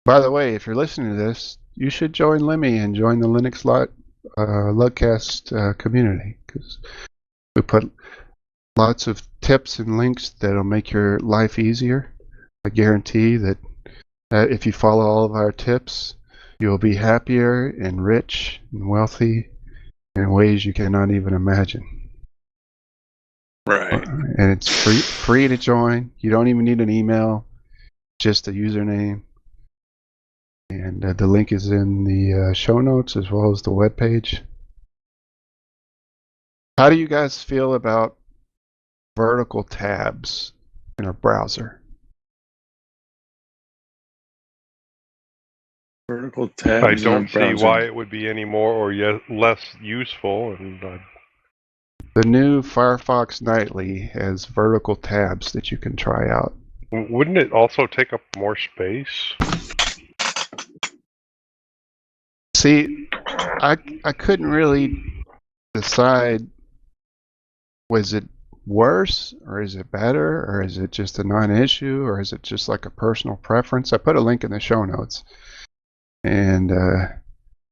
By the way, if you're listening to this, you should join Lemmy and join the LinuxLUGcast community because we put lots of tips and links that'll make your life easier. I guarantee that if you follow all of our tips, you'll be happier and rich and wealthy in ways you cannot even imagine. Right. And it's free to join. You don't even need an email, just a username. And the link is in the show notes as well as the webpage. How do you guys feel about vertical tabs in a browser? Vertical tabs. I don't see why it would be any more or less useful. And the new Firefox Nightly has vertical tabs that you can try out. Wouldn't it also take up more space? See, I couldn't really decide, was it worse or is it better or is it just a non-issue or is it just like a personal preference? I put a link in the show notes, and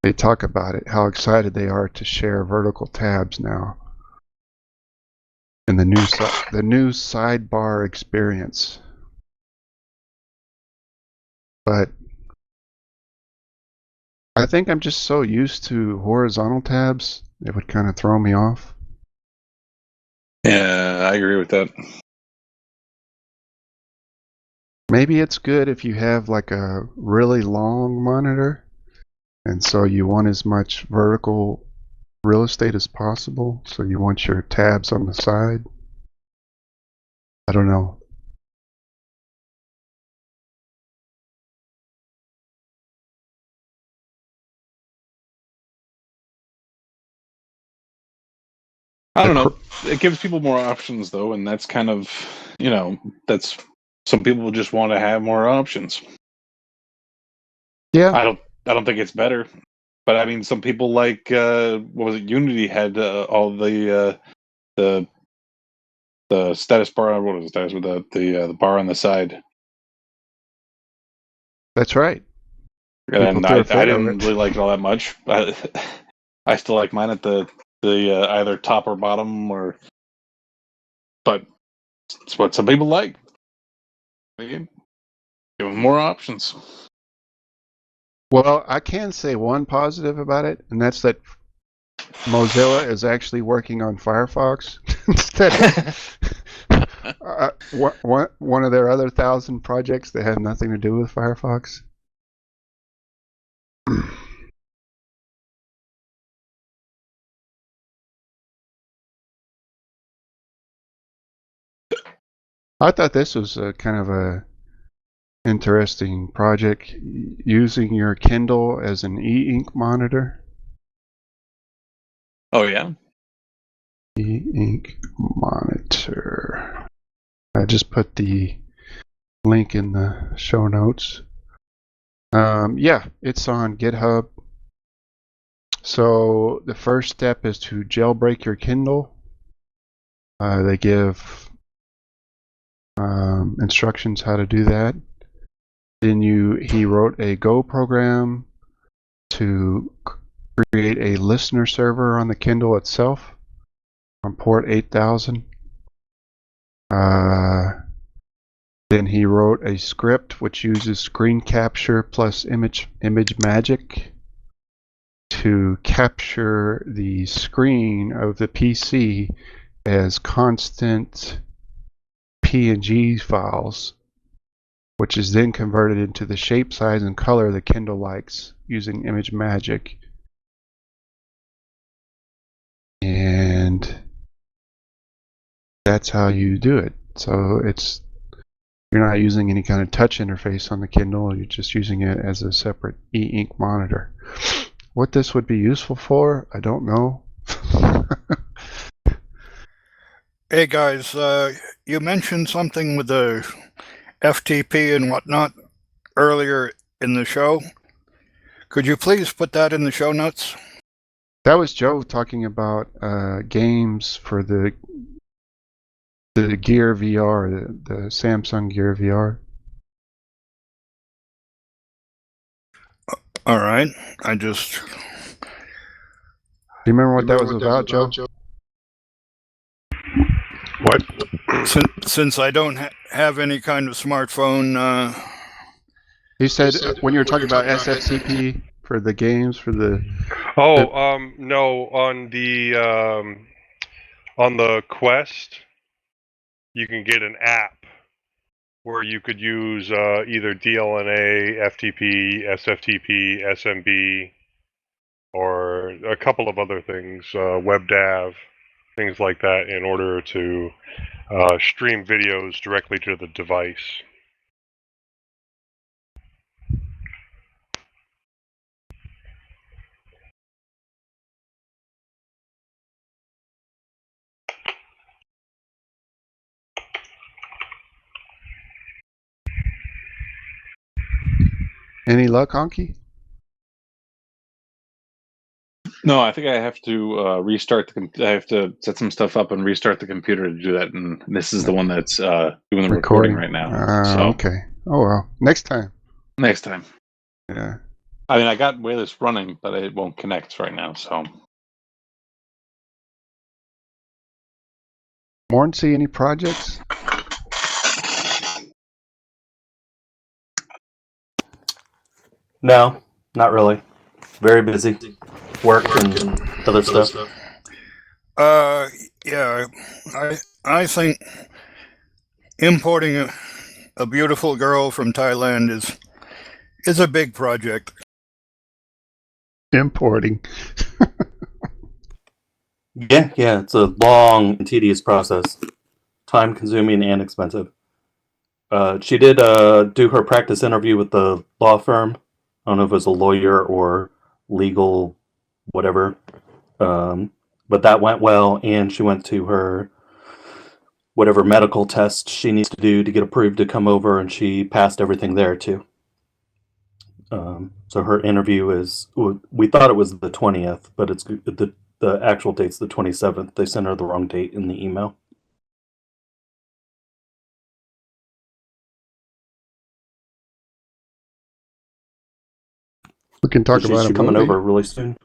they talk about it, how excited they are to share vertical tabs now and the new sidebar experience. But I think I'm just so used to horizontal tabs, it would kind of throw me off. Yeah, I agree with that. Maybe it's good if you have like a really long monitor, and so you want as much vertical real estate as possible, so you want your tabs on the side. I don't know. I don't know. It gives people more options, though, and that's kind of, that's some people just want to have more options. Yeah, I don't think it's better, but I mean, some people like what was it? Unity had all the status bar. What was the status with the bar on the side? that's right. And threw I a fit of didn't it. really like it all that much. I still like mine at the either top or bottom, but it's what some people like. Again, give them more options. Well, I can say one positive about it, and that's that Mozilla is actually working on Firefox instead of one of their other 1,000 projects that have nothing to do with Firefox. I thought this was a kind of a interesting project, using your Kindle as an e-ink monitor. Oh yeah. E-ink monitor. I just put the link in the show notes. Yeah, it's on GitHub. So the first step is to jailbreak your Kindle. They give instructions how to do that. Then he wrote a Go program to create a listener server on the Kindle itself on port 8000. Then he wrote a script which uses screen capture plus image magic to capture the screen of the PC as constant PNG files, which is then converted into the shape, size, and color the Kindle likes using image magic. And that's how you do it. So you're not using any kind of touch interface on the Kindle, you're just using it as a separate e-ink monitor. What this would be useful for, I don't know. Hey guys, you mentioned something with the FTP and whatnot earlier in the show. Could you please put that in the show notes? That was Joe talking about games for the Gear VR, the Samsung Gear VR. All right, I just... Do you remember what that was about, Joe? What? Since I don't have any kind of smartphone... He said when you were talking about SFTP for the games, for the... No, on the Quest, you can get an app where you could use either DLNA, FTP, SFTP, SMB, or a couple of other things, WebDAV, things like that, in order to stream videos directly to the device. Any luck, Honkey? No, I think I have to restart I have to set some stuff up and restart the computer to do that. And this is the one that's doing the recording right now. So Okay. Oh, well. Next time. next time. Yeah. I mean, I got Wayless running, but it won't connect right now. So Morn, see any projects? No, not really. Very busy. Work and other stuff. Yeah, I think importing a beautiful girl from Thailand is a big project. Importing. Yeah, it's a long and tedious process. Time consuming and expensive. She did do her practice interview with the law firm. I don't know if it was a lawyer or legal whatever. But that went well, and she went to her whatever medical test she needs to do to get approved to come over, and she passed everything there too. So her interview is, we thought it was the 20th, but it's the actual date's the 27th. They sent her the wrong date in the email. We can talk about She's a coming movie. over really soon.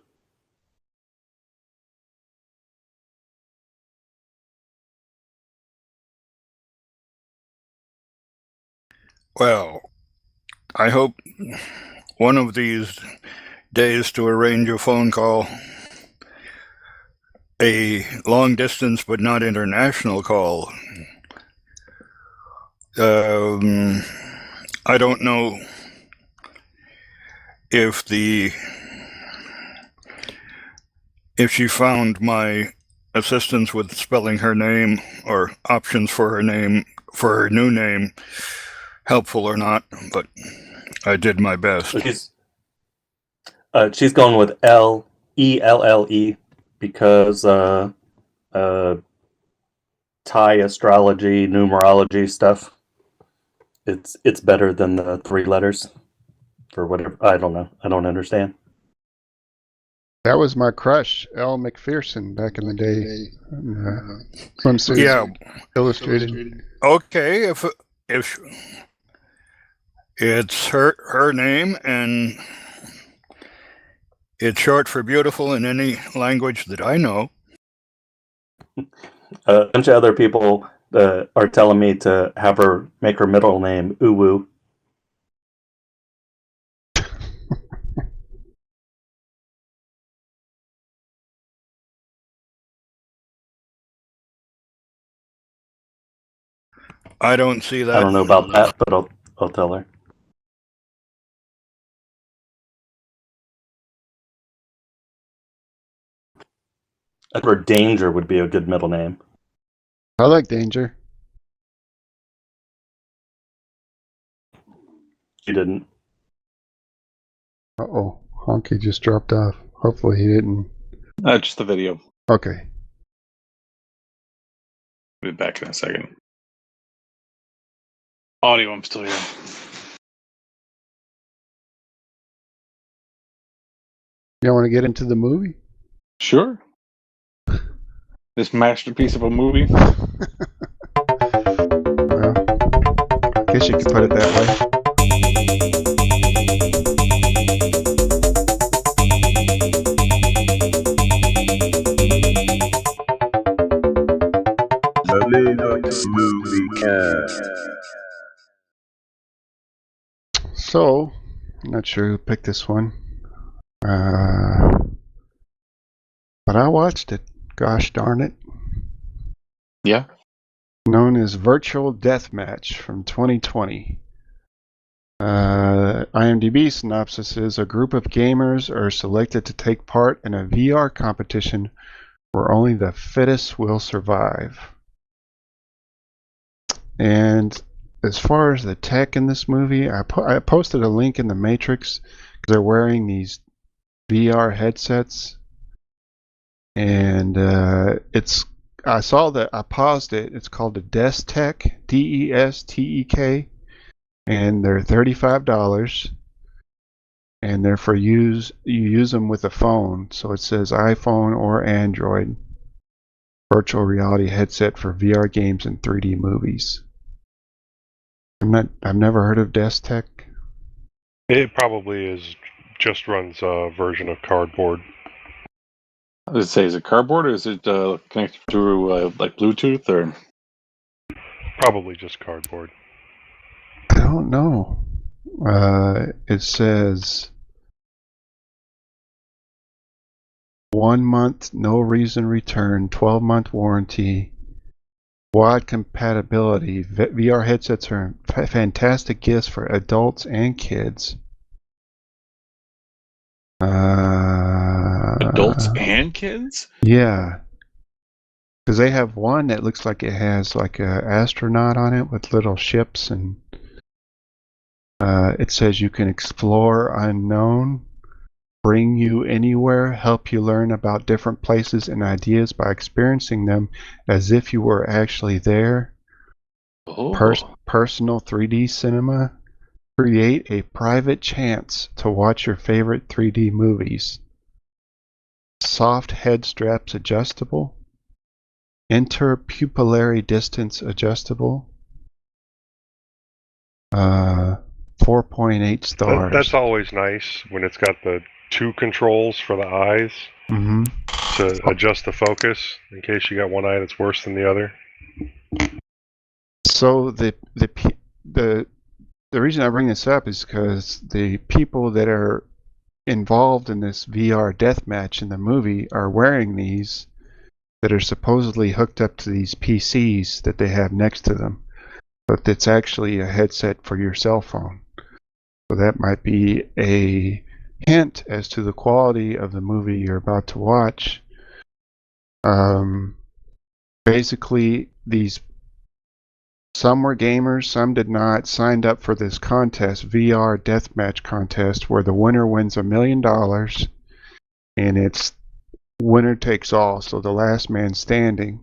Well, I hope one of these days to arrange a phone call, a long distance but not international call. I don't know if she found my assistance with spelling her name or options for her name, for her new name, helpful or not, but I did my best. She's going with L-E-L-L-E because Thai astrology, numerology stuff. It's better than the 3 letters for whatever. I don't know. I don't understand. That was my crush, Elle McPherson, back in the day. From Illustrated. Okay, if it's her name and it's short for beautiful in any language that I know. A bunch of other people are telling me to have her make her middle name Uwu. I don't see that. I don't know about that, but I'll tell her. Or Danger would be a good middle name. I like Danger. She didn't. Uh-oh. Honkey just dropped off. Hopefully he didn't. just the video. Okay. Be back in a second. Audio, I'm still here. You want to get into the movie? Sure. This masterpiece of a movie. Well, I guess you could put it that way. So, I'm not sure who picked this one. But I watched it. Gosh darn it. Yeah. Known as Virtual Deathmatch from 2020. IMDb synopsis is: a group of gamers are selected to take part in a VR competition where only the fittest will survive. And as far as the tech in this movie, I posted a link in the Matrix because they're wearing these VR headsets, and I saw that, I paused it. It's called the Destek, DESTEK, and they're $35. and they're for you use them with a phone. So it says iPhone or Android. Virtual reality headset for VR games and 3D movies. I've never heard of Destech. It probably just runs a version of cardboard. Does it say, is it cardboard or is it connected through like Bluetooth or? Probably just cardboard. I don't know. It says 1 month, no reason return, 12-month warranty, wide compatibility. VR headsets are fantastic gifts for adults and kids. Adults and kids? Yeah. Because they have one that looks like it has like an astronaut on it with little ships, and it says you can explore unknown, bring you anywhere, help you learn about different places and ideas by experiencing them as if you were actually there. Oh. Personal 3D cinema. Create a private chance to watch your favorite 3D movies. Soft head straps adjustable. Interpupillary distance adjustable. 4.8 stars. That's always nice when it's got the 2 controls for the eyes to adjust the focus in case you got one eye that's worse than the other. So the reason I bring this up is because the people that are involved in this VR deathmatch in the movie are wearing these that are supposedly hooked up to these PCs that they have next to them, but it's actually a headset for your cell phone. So that might be a hint as to the quality of the movie you're about to watch. Basically, some were gamers, some did not, signed up for this contest, VR deathmatch contest, where the winner wins $1 million, and it's winner takes all, so the last man standing.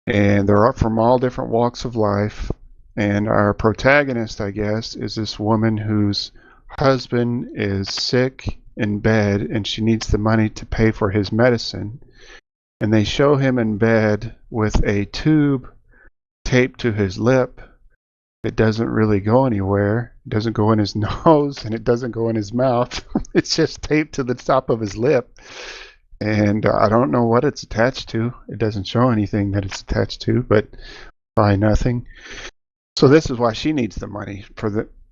And they're up from all different walks of life. And our protagonist, I guess, is this woman whose husband is sick in bed, and she needs the money to pay for his medicine. And they show him in bed with a tube taped to his lip. It doesn't really go anywhere. It doesn't go in his nose, and it doesn't go in his mouth. It's just taped to the top of his lip. And I don't know what it's attached to. It doesn't show anything that it's attached to, but probably nothing. So this is why she needs the money.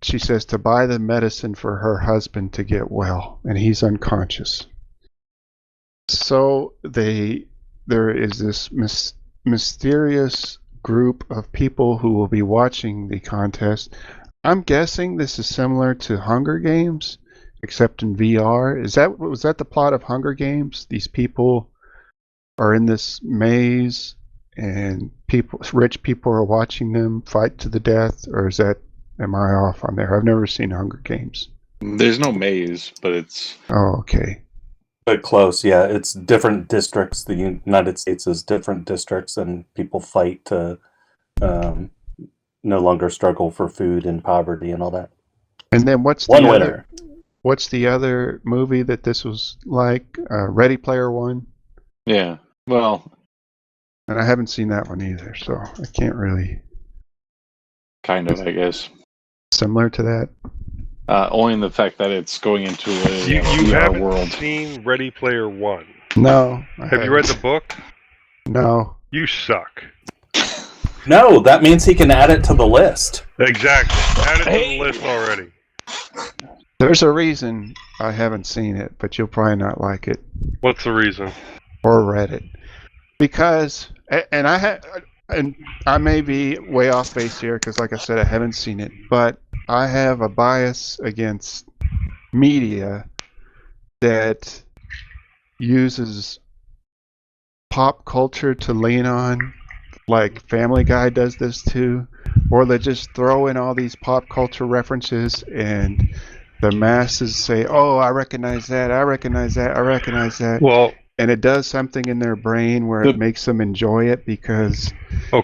She says to buy the medicine for her husband to get well, and he's unconscious. So there is this mysterious group of people who will be watching the contest. I'm guessing this is similar to Hunger Games, except in VR. Was that the plot of Hunger Games? These people are in this maze, and rich people are watching them fight to the death, or am I off on there? I've never seen Hunger Games. There's no maze, but it's... Oh, okay. But close, yeah. It's different districts. The United States is different districts, and people fight to no longer struggle for food and poverty and all that. And then what's One winner. What's the other movie that this was like? Ready Player One? Yeah, well... And I haven't seen that one either, so I can't really... Kind of, I guess. Similar to that? Only in the fact that it's going into a You VR haven't world. seen Ready Player One. No. Have you read the book? No. You suck. No, that means he can add it to the list. Exactly. Add it to the list already. There's a reason I haven't seen it, but you'll probably not like it. What's the reason? Or read it. Because, and I may be way off base here, because like I said, I haven't seen it, but I have a bias against media that uses pop culture to lean on, like Family Guy does this too, or they just throw in all these pop culture references and the masses say, oh, I recognize that, I recognize that, I recognize that. Well, and it does something in their brain where it makes them enjoy it because now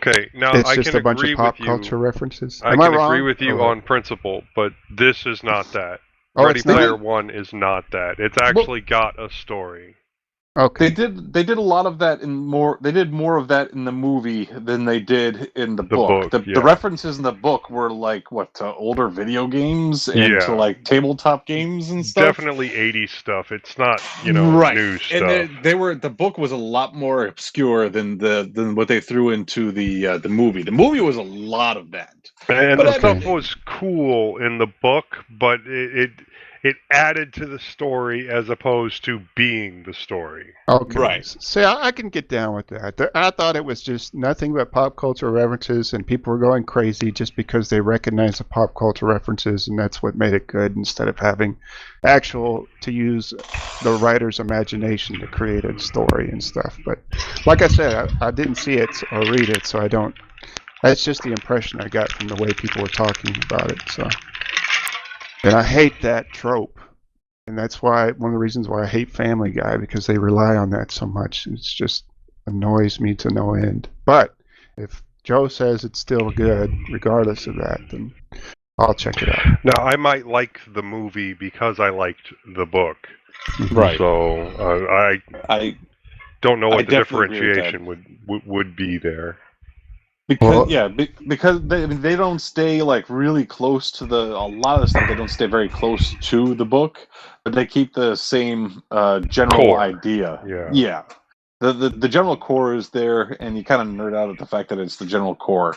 it's I just can a bunch agree of pop with you. culture references. I Am can I wrong? agree with you on principle, but this is not that. Oh, Ready it's not? Player One is not that. It's actually got a story. Okay. They did a lot of that they did more of that in the movie than they did in the book. book, The yeah. references in the book were like what to older video games and Yeah. to like tabletop games and stuff. Definitely 80s stuff. It's not, new stuff. And the book was a lot more obscure than what they threw into the movie. The movie was a lot of that. And But the I stuff mean- was cool in the book, but it added to the story as opposed to being the story. Okay. Right. See, I can get down with that. I thought it was just nothing but pop culture references, and people were going crazy just because they recognized the pop culture references, and that's what made it good instead of having to use the writer's imagination to create a story and stuff. But like I said, I didn't see it or read it, so I don't. That's just the impression I got from the way people were talking about it. So, and I hate that trope. And that's why one of the reasons why I hate Family Guy, because they rely on that so much. It's just annoys me to no end. But if Joe says it's still good, regardless of that, then I'll check it out. Now, I might like the movie because I liked the book. Right. So I don't know what the definitely agree with that. differentiation would be there. Because they don't stay like really close to a lot of the stuff. They don't stay very close to the book, but they keep the same general Core. idea. Yeah. The general core is there, and you kind of nerd out at the fact that it's the general core,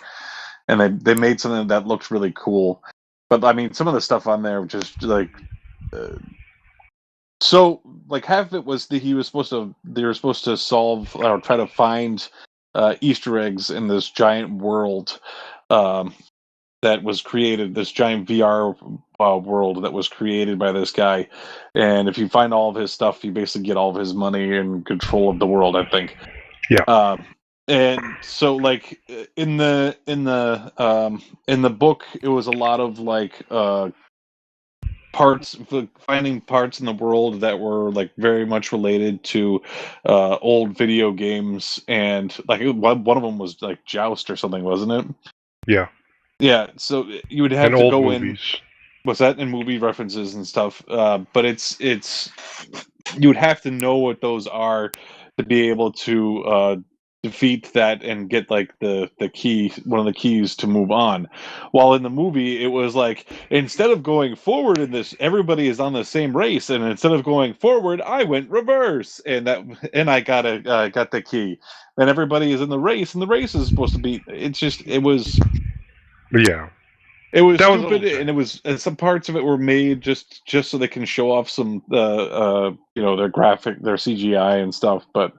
and they made something that looks really cool. But I mean, some of the stuff on there just like. So like half of it was they were supposed to solve or try to find Easter eggs in this giant world that was created, this giant VR world that was created by this guy. And if you find all of his stuff, you basically get all of his money and control of the world, I think. Yeah. And so like in the book, it was a lot of like finding parts in the world that were like very much related to old video games, and like one of them was like Joust or something, wasn't it? Yeah, so you would have And to old go movies. what's that, in movie references and stuff, but it's you would have to know what those are to be able to defeat that and get like the key, one of the keys to move on. While in the movie, it was like instead of going forward in this, everybody is on the same race, and instead of going forward, I went reverse, and I got the key, and everybody is in the race, and the race is supposed to be. It was stupid, and it was, and some parts of it were made just so they can show off some their CGI and stuff, but.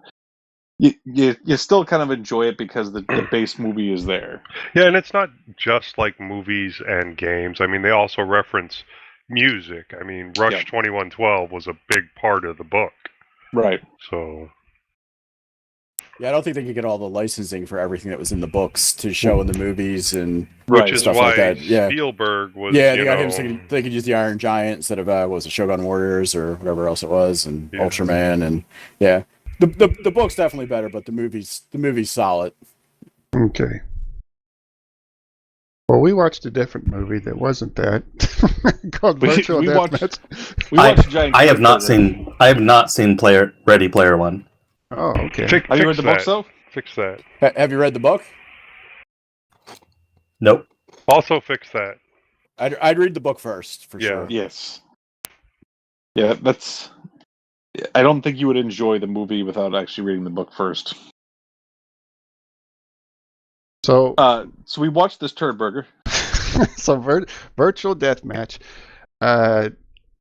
You still kind of enjoy it because the base movie is there. Yeah, and it's not just like movies and games. I mean, they also reference music. I mean, Rush 2112 was a big part of the book. Right. So. Yeah, I don't think they could get all the licensing for everything that was in the books to show in the movies and Which is stuff why like that. Yeah. Spielberg was. Yeah, they got him thinking they could use the Iron Giant instead of what was it, Shogun Warriors or whatever else it was, and Ultraman, and The book's definitely better, but the movie's solid. Okay. Well, we watched a different movie that wasn't that called Virtual Deathmatch. I have not seen Ready Player One. Oh, okay. Have you read the book, though? Fix that. Have you read the book? Nope. Also fix that. I'd read the book first for sure. Yes. Yeah, that's. I don't think you would enjoy the movie without actually reading the book first. So we watched this turd burger. So Virtual Deathmatch.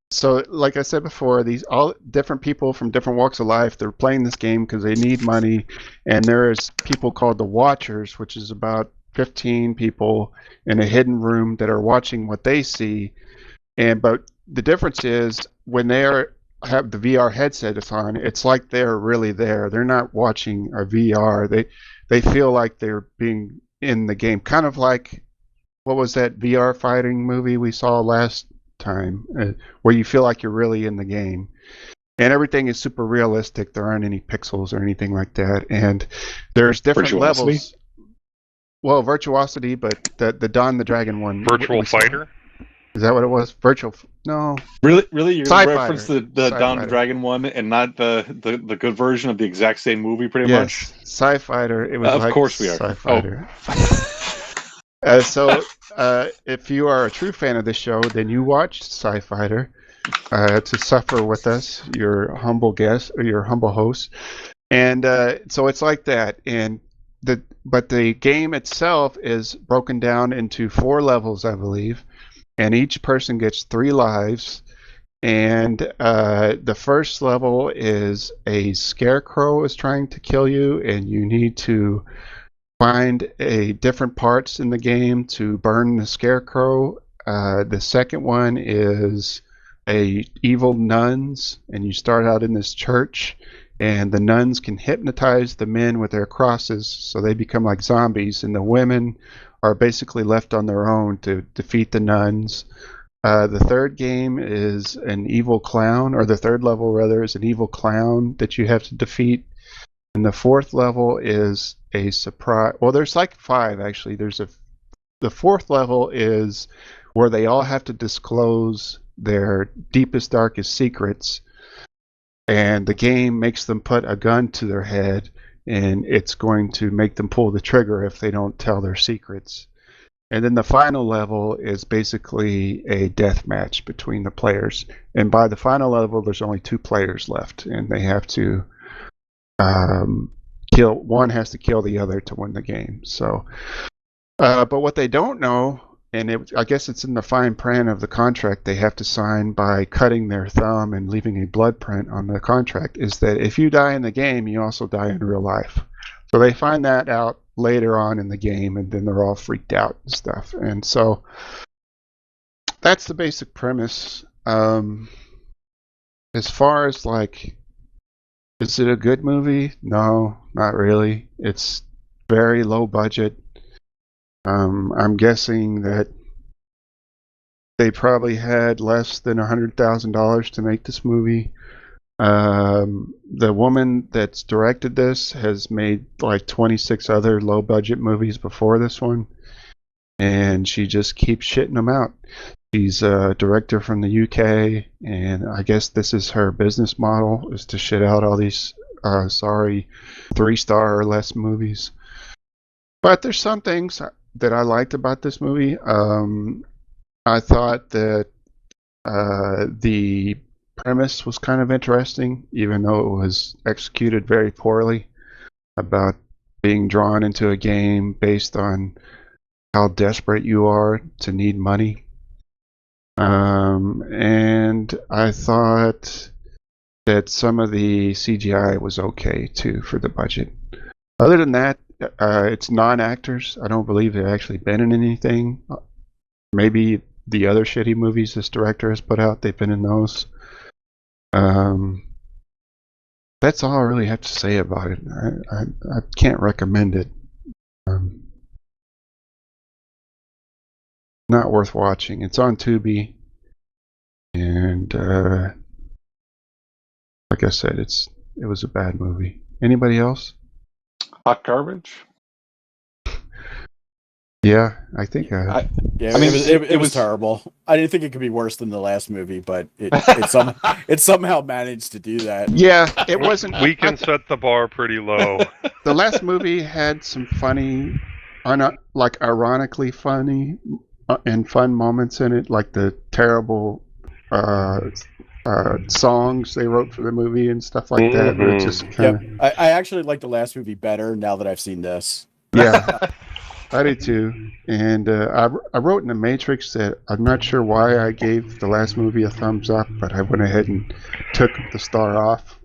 So like I said before, these all different people from different walks of life, they're playing this game because they need money, and there's people called the Watchers, which is about 15 people in a hidden room that are watching what they see. But the difference is when have the VR headset on, it's like they're really there. They're not watching a VR. They feel like they're being in the game. Kind of like, what was that VR fighting movie we saw last time, where you feel like you're really in the game. And everything is super realistic. There aren't any pixels or anything like that. And there's different levels. Well, Virtuosity, but the Don the Dragon one. Virtual Fighter? Is that what it was? No. Really, you're Sci-Fighter. gonna reference the Down the Sci-Fighter. Dragon one and not the good version of the exact same movie, pretty Yes, much. Sci-Fighter. It was Of like course we are. Sci-Fighter. If you are a true fan of this show, then you watch Sci-Fighter to suffer with us, your humble guest or your humble host. And so it's like that. But the game itself is broken down into 4 levels, I believe, and each person gets 3 lives. And the first level is a scarecrow is trying to kill you, and you need to find different parts in the game to burn the scarecrow. The second one is evil nuns, and you start out in this church, and the nuns can hypnotize the men with their crosses, so they become like zombies, and the women are basically left on their own to defeat the nuns. The third game is an evil clown, or the third level rather is an evil clown that you have to defeat. And the fourth level is a surprise. Well, there's like 5 actually. The fourth level is where they all have to disclose their deepest, darkest secrets, and the game makes them put a gun to their head, and it's going to make them pull the trigger if they don't tell their secrets. And then the final level is basically a death match between the players. And by the final level, there's only 2 players left, and they have to one has to kill the other to win the game. So, but what they don't know, and I guess it's in the fine print of the contract they have to sign by cutting their thumb and leaving a blood print on the contract, is that if you die in the game, you also die in real life. So they find that out later on in the game, and then they're all freaked out and stuff. And so that's the basic premise. As far as like, is it a good movie? No, not really. It's very low budget. I'm guessing that they probably had less than $100,000 to make this movie. The woman that's directed this has made like 26 other low-budget movies before this one, and she just keeps shitting them out. She's a director from the UK, and I guess this is her business model, is to shit out all these 3-star or less movies. But there's some things that I liked about this movie. I thought that the premise was kind of interesting, even though it was executed very poorly, about being drawn into a game based on how desperate you are to need money. And I thought that some of the CGI was okay too for the budget. Other than that, it's non-actors. I don't believe they've actually been in anything. Maybe the other shitty movies this director has put out, they've been in those. That's all I really have to say about it. I can't recommend it. Not worth watching. It's on Tubi, and like I said, it was a bad movie. Anybody else? Hot garbage. Yeah, I think. I mean, it was terrible. I didn't think it could be worse than the last movie, but it somehow managed to do that. Yeah, it wasn't. We can set the bar pretty low. The last movie had some funny, like ironically funny and fun moments in it, like the terrible songs they wrote for the movie and stuff like that. But it just kind of. I actually like the last movie better now that I've seen this. Yeah. I do too, and I wrote in the Matrix that I'm not sure why I gave the last movie a thumbs up, but I went ahead and took the star off,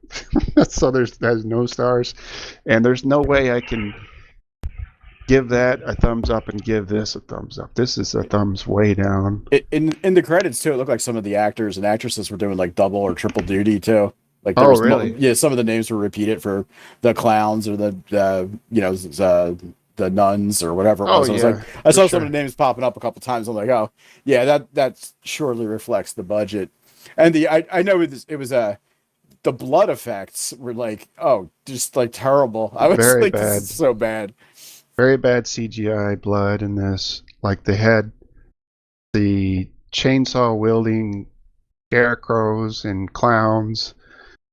so there's no stars, and there's no way I can give that a thumbs up and give this a thumbs up. This is a thumbs way down. In the credits too, it looked like some of the actors and actresses were doing like double or triple duty too. Like there was really? Some of the names were repeated for the clowns or the nuns or whatever it was. I saw some of the names popping up a couple times. I'm like, oh yeah, that surely reflects the budget. And I know it was the blood effects were like, oh, just like terrible. I was very like, bad. This is so bad. Very bad CGI blood in this. Like they had the chainsaw wielding scarecrows and clowns.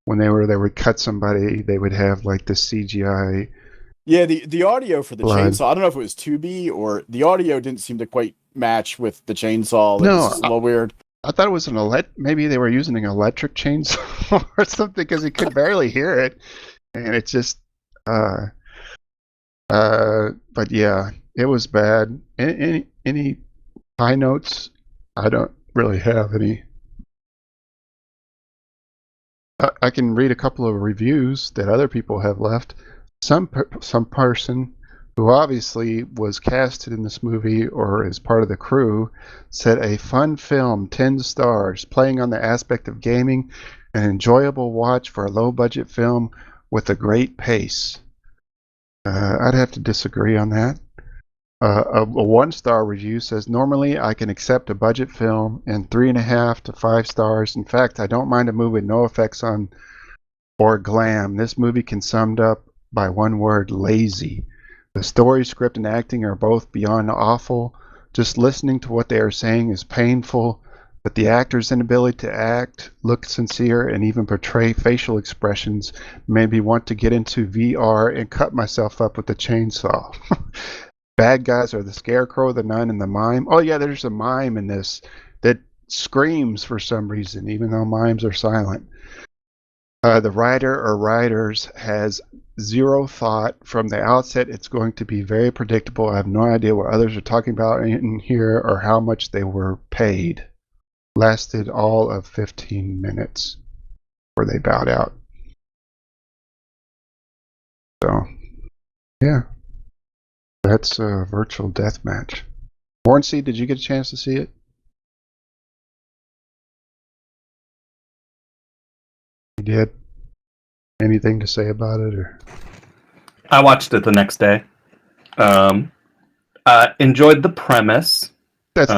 When they would cut somebody, they would have like the CGI. Yeah, the audio for the Blood. chainsaw, I don't know if it was 2B or the audio didn't seem to quite match with the chainsaw. It No, was just a little weird. I thought it was maybe they were using an electric chainsaw or something because you could barely hear it, and it's just but yeah, it was bad. Any high notes? I don't really have any. I can read a couple of reviews that other people have left. Some person who obviously was casted in this movie or is part of the crew said a fun film, 10 stars, playing on the aspect of gaming, an enjoyable watch for a low-budget film with a great pace. I'd have to disagree on that. A 1-star review says, normally I can accept a budget film and 3.5 to 5 stars. In fact, I don't mind a movie with no effects on or glam. This movie can summed up by one word: lazy. The story, script, and acting are both beyond awful. Just listening to what they are saying is painful, but the actor's inability to act, look sincere, and even portray facial expressions made me want to get into VR and cut myself up with a chainsaw. Bad guys are the Scarecrow, the Nun, and the Mime. Oh yeah, there's a mime in this that screams for some reason, even though mimes are silent. The writer or writers has zero thought from the outset. It's going to be very predictable. I have no idea what others are talking about in here or how much they were paid. Lasted all of 15 minutes before they bowed out. So, yeah. That's a virtual deathmatch. Warren, did you get a chance to see it? You did? Anything to say about it, or? I watched it the next day. Enjoyed the premise. That's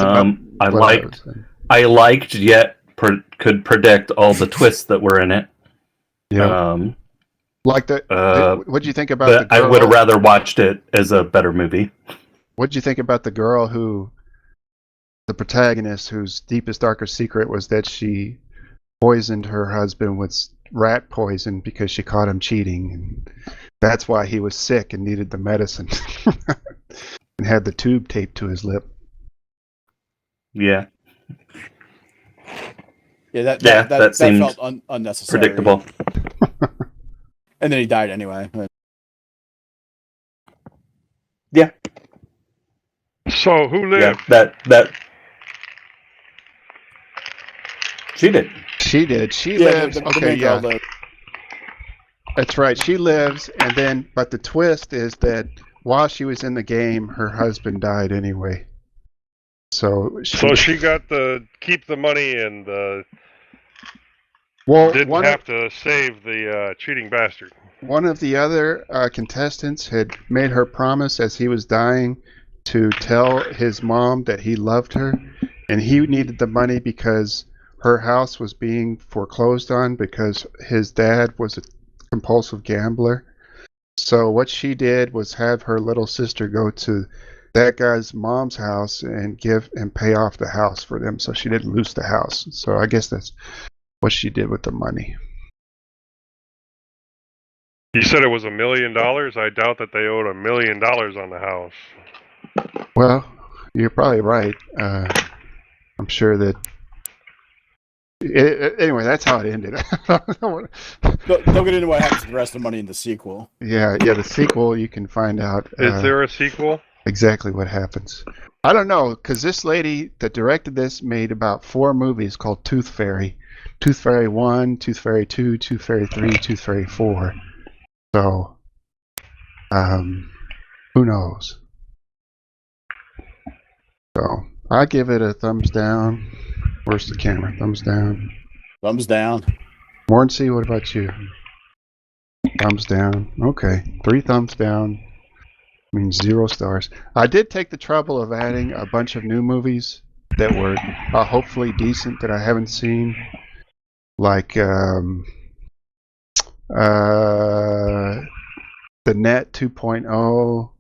I liked yet could predict all the twists that were in it. Yeah. Like what'd you think about the girl? I would have rather watched it as a better movie. What'd you think about the girl the protagonist, whose deepest, darkest secret was that she poisoned her husband with rat poison because she caught him cheating, and that's why he was sick and needed the medicine, and had the tube taped to his lip. Yeah. Yeah, that seemed felt unnecessary. Predictable. And then he died anyway. Yeah. So who lived? Yeah, that she did. She did. She Yeah, lives. the Okay, main girl yeah. lived. That's right. She lives, and then, but the twist is that while she was in the game, her husband died anyway. So she got to keep the money and well, didn't have to save the cheating bastard. One of the other contestants had made her promise as he was dying to tell his mom that he loved her, and he needed the money because her house was being foreclosed on because his dad was a compulsive gambler. So what she did was have her little sister go to that guy's mom's house and pay off the house for them, so she didn't lose the house. So I guess that's what she did with the money. You said it was $1 million. I doubt that they owed $1 million on the house. Well, you're probably right. I'm sure that. Anyway, that's how it ended. Don't get into what happens to the rest of the money in the sequel. Yeah, the sequel you can find out. Is there a sequel? Exactly what happens. I don't know, because this lady that directed this made about 4 movies called Tooth Fairy. Tooth Fairy 1, Tooth Fairy 2, Tooth Fairy 3, Tooth Fairy 4. So, who knows? So, I give it a thumbs down. Where's the camera? Thumbs down. Thumbs down. Warren, what about you? Thumbs down. Okay. 3 thumbs down. Means 0 stars. I did take the trouble of adding a bunch of new movies that were hopefully decent that I haven't seen. Like, The Net 2.0.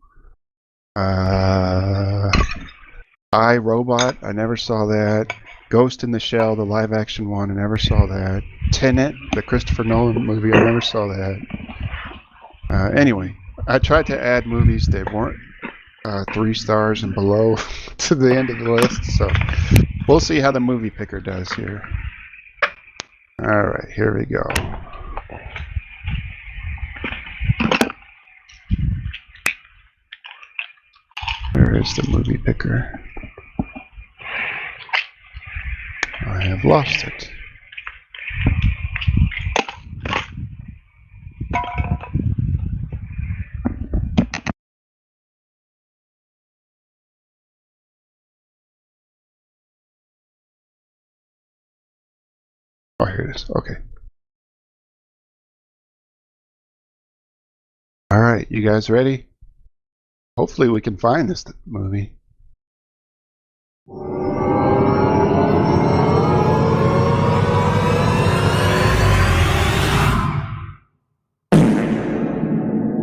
I, Robot. I never saw that. Ghost in the Shell, the live-action one, I never saw that. Tenet, the Christopher Nolan movie, I never saw that. Anyway, I tried to add movies that weren't 3 stars and below to the end of the list, so we'll see how the movie picker does here. All right, here we go. Where is the movie picker? I have lost it. Oh, here it is. Okay. All right, you guys ready? Hopefully we can find this movie.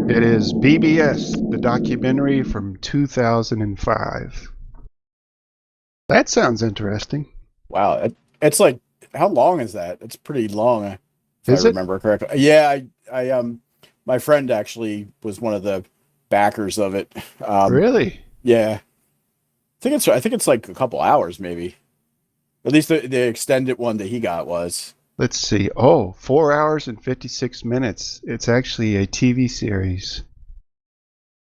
It is BBS, the documentary from 2005. That sounds interesting. Wow, it's like, how long is that? It's pretty long, if Is I it? remember correctly. Yeah, I my friend actually was one of the backers of it. Really? Yeah, I think it's like a couple hours, maybe. At least the extended one that he got was. Let's see. Oh, 4 hours and 56 minutes. It's actually a TV series.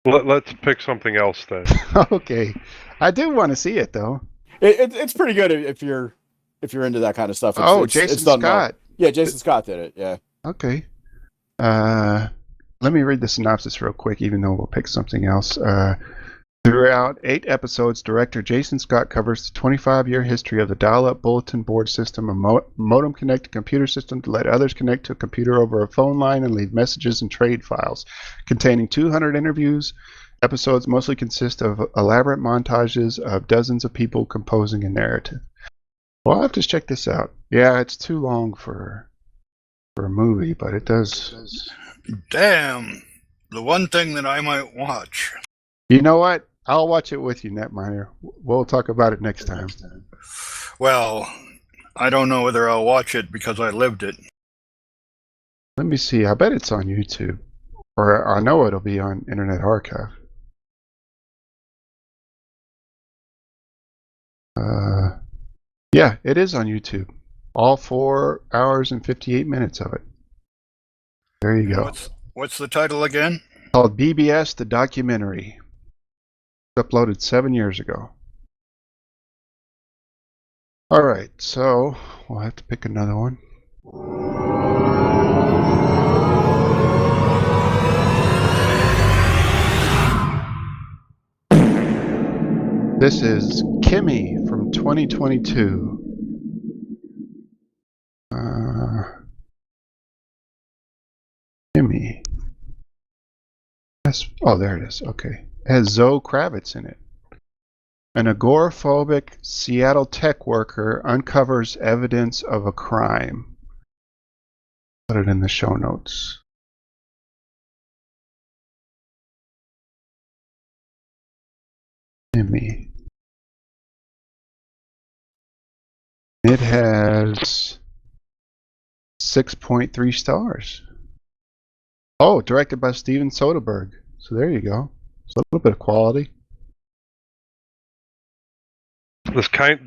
Let's pick something else then. Okay. I do want to see it, though. It's pretty good if you're into that kind of stuff. Jason it's done well. Scott. Yeah, Jason Scott did it. Yeah. Okay. Let me read the synopsis real quick, even though we'll pick something else. Throughout 8 episodes, director Jason Scott covers the 25-year history of the dial-up bulletin board system, a modem-connected computer system to let others connect to a computer over a phone line and leave messages and trade files. Containing 200 interviews, episodes mostly consist of elaborate montages of dozens of people composing a narrative. Well, I'll have to check this out. Yeah, it's too long for a movie, but it does. Damn, the one thing that I might watch. You know what? I'll watch it with you, Netminer. We'll talk about it next time. Well, I don't know whether I'll watch it because I lived it. Let me see. I bet it's on YouTube. Or I know it'll be on Internet Archive. Yeah, it is on YouTube. All 4 hours and 58 minutes of it. There you go. What's the title again? Called BBS, the documentary. Uploaded 7 years ago. All right, so we'll have to pick another one. This is Kimi from 2022. Kimi. Oh, there it is. Okay. It has Zoe Kravitz in it. An agoraphobic Seattle tech worker uncovers evidence of a crime. Put it in the show notes. Kimi. It has 6.3 stars. Oh, directed by Steven Soderbergh. So there you go. It's a little bit of quality.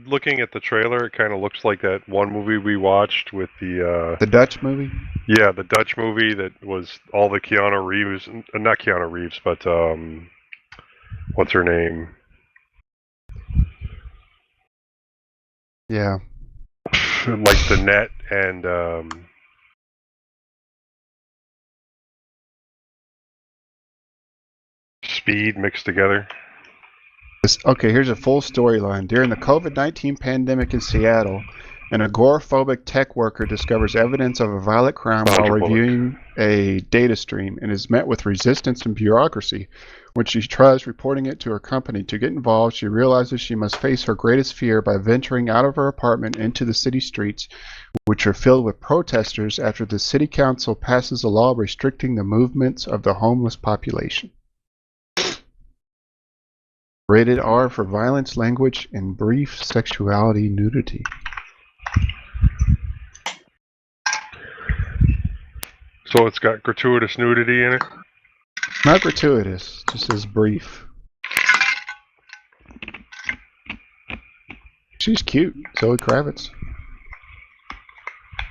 Looking at the trailer, it kind of looks like that one movie we watched with the Dutch movie? Yeah, the Dutch movie that was all the Keanu Reeves, not Keanu Reeves, but what's her name? Yeah. Like the net and Speed mixed together. Okay, here's a full storyline. During the COVID-19 pandemic in Seattle, an agoraphobic tech worker discovers evidence of a violent crime while reviewing a data stream and is met with resistance and bureaucracy. When she tries reporting it to her company to get involved, she realizes she must face her greatest fear by venturing out of her apartment into the city streets, which are filled with protesters after the city council passes a law restricting the movements of the homeless population. Rated R for violence, language, and brief sexuality nudity. So it's got gratuitous nudity in it? Not gratuitous, just as brief. She's cute, Zoe Kravitz.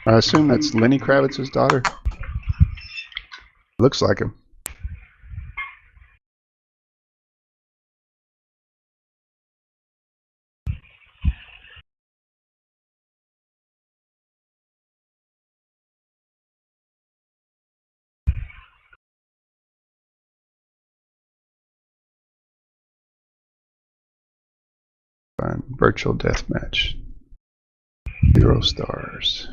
I assume that's Lenny Kravitz's daughter. Looks like him. Fun. Virtual deathmatch. 0 stars.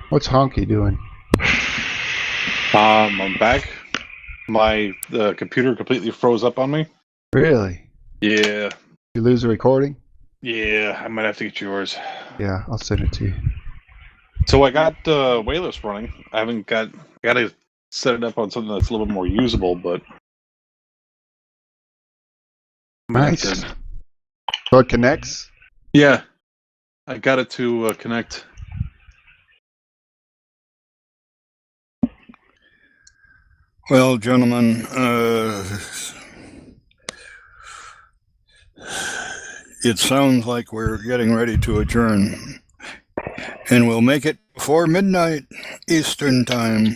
What's Honkey doing? I'm back. The computer completely froze up on me. Really? Yeah. You lose the recording? Yeah, I might have to get yours. Yeah, I'll send it to you. So I got Wayless running. I haven't gotta set it up on something that's a little bit more usable, but Nice. So it connects? Yeah. I got it to connect. Well, gentlemen, it sounds like we're getting ready to adjourn. And we'll make it before midnight Eastern time.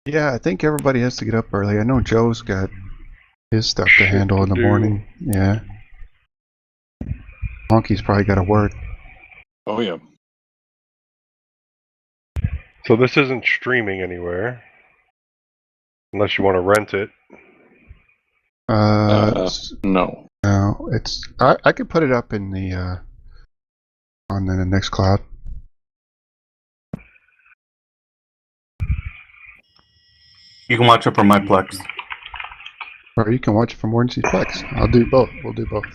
Yeah, I think everybody has to get up early. I know Joe's got his stuff to Shit handle in to the do. morning. Yeah. Monkey's probably got to work. Oh yeah. So this isn't streaming anywhere. Unless you want to rent it. No. No, it's I could put it up in the on the next cloud. You can watch it from my Plex. Or you can watch it from Warrency's Plex. I'll do both. We'll do both.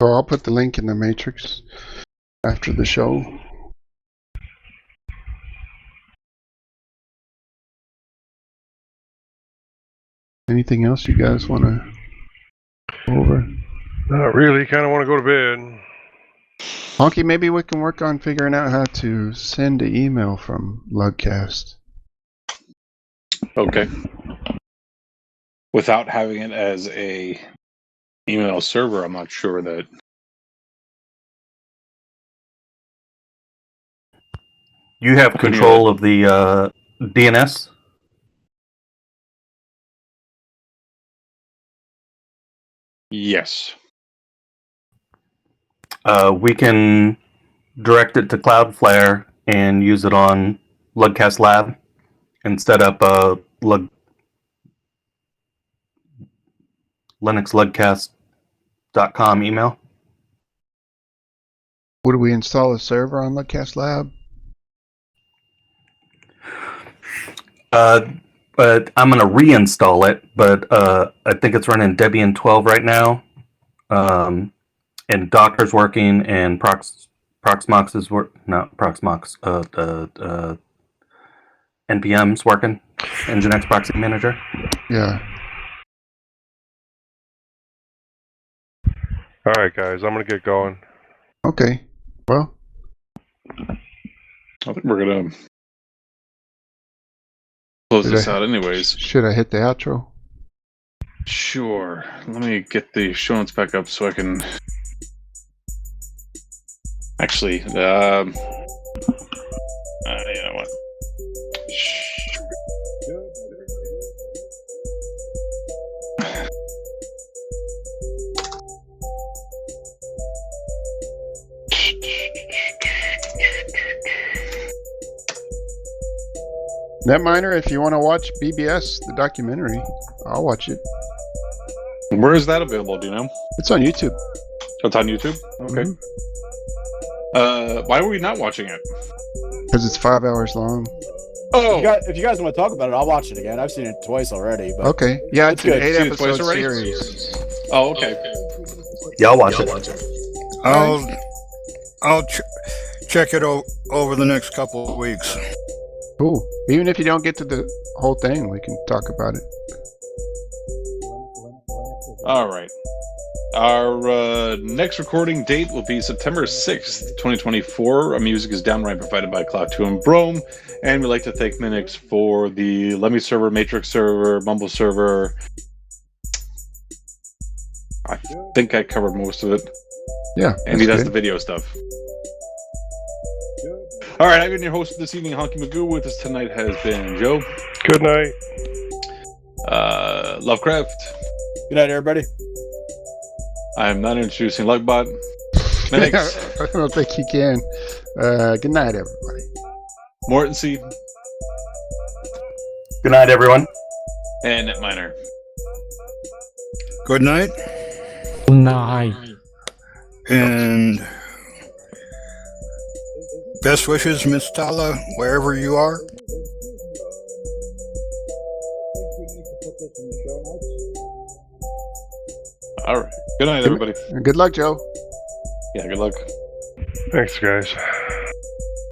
So I'll put the link in the matrix after the show. Anything else you guys want to go over? Not really. Kind of want to go to bed. Honky, maybe we can work on figuring out how to send an email from Lugcast. Okay. Without having it as a email server, I'm not sure that. You have control of the DNS? Yes. We can direct it to Cloudflare and use it on Lugcast Lab and set up a LinuxLUGcast.com email. Would we install a server on Lugcast Lab? But I'm going to reinstall it, but I think it's running Debian 12 right now. And Docker's working, and Proxmox is not Proxmox. NPM's working. Nginx Proxy Manager. Yeah. All right, guys. I'm going to get going. Okay. Well, I think we're gonna close this out anyways. Should I hit the outro? Sure. Let me get the show notes back up so I can Actually, you know what? Netminer, if you want to watch BBS, the documentary, I'll watch it. Where is that available? Do you know? It's on YouTube. So it's on YouTube? Okay. Why were we not watching it? Because it's 5 hours long. Oh! If you guys want to talk about it, I'll watch it again. I've seen it twice already. But Okay. Yeah, it's an good. 8-episode Twice already? series. Oh, okay. Yeah, I'll watch it. I'll check it over the next couple of weeks. Cool. Even if you don't get to the whole thing, we can talk about it. All right. Our next recording date will be September 6th, 2024. Our music is Downright provided by Klaatu and Broam. And we'd like to thank Minnix for the Lemmy server, Matrix server, Mumble server. I think I covered most of it. Yeah. And he does the video stuff. All right, I've been your host this evening, Honkey Magoo. With us tonight has been Joe. Good night. Lovecraft. good night, everybody. I'm not introducing Lugbot. Minnix. I don't think you can. Good night, everybody. Mortensey. Good night, everyone. And Netminer. Good night, Good night. and best wishes, Miss Tala, wherever you are. All right. Good night, everybody. And good luck, Joe. Yeah, good luck. Thanks, guys.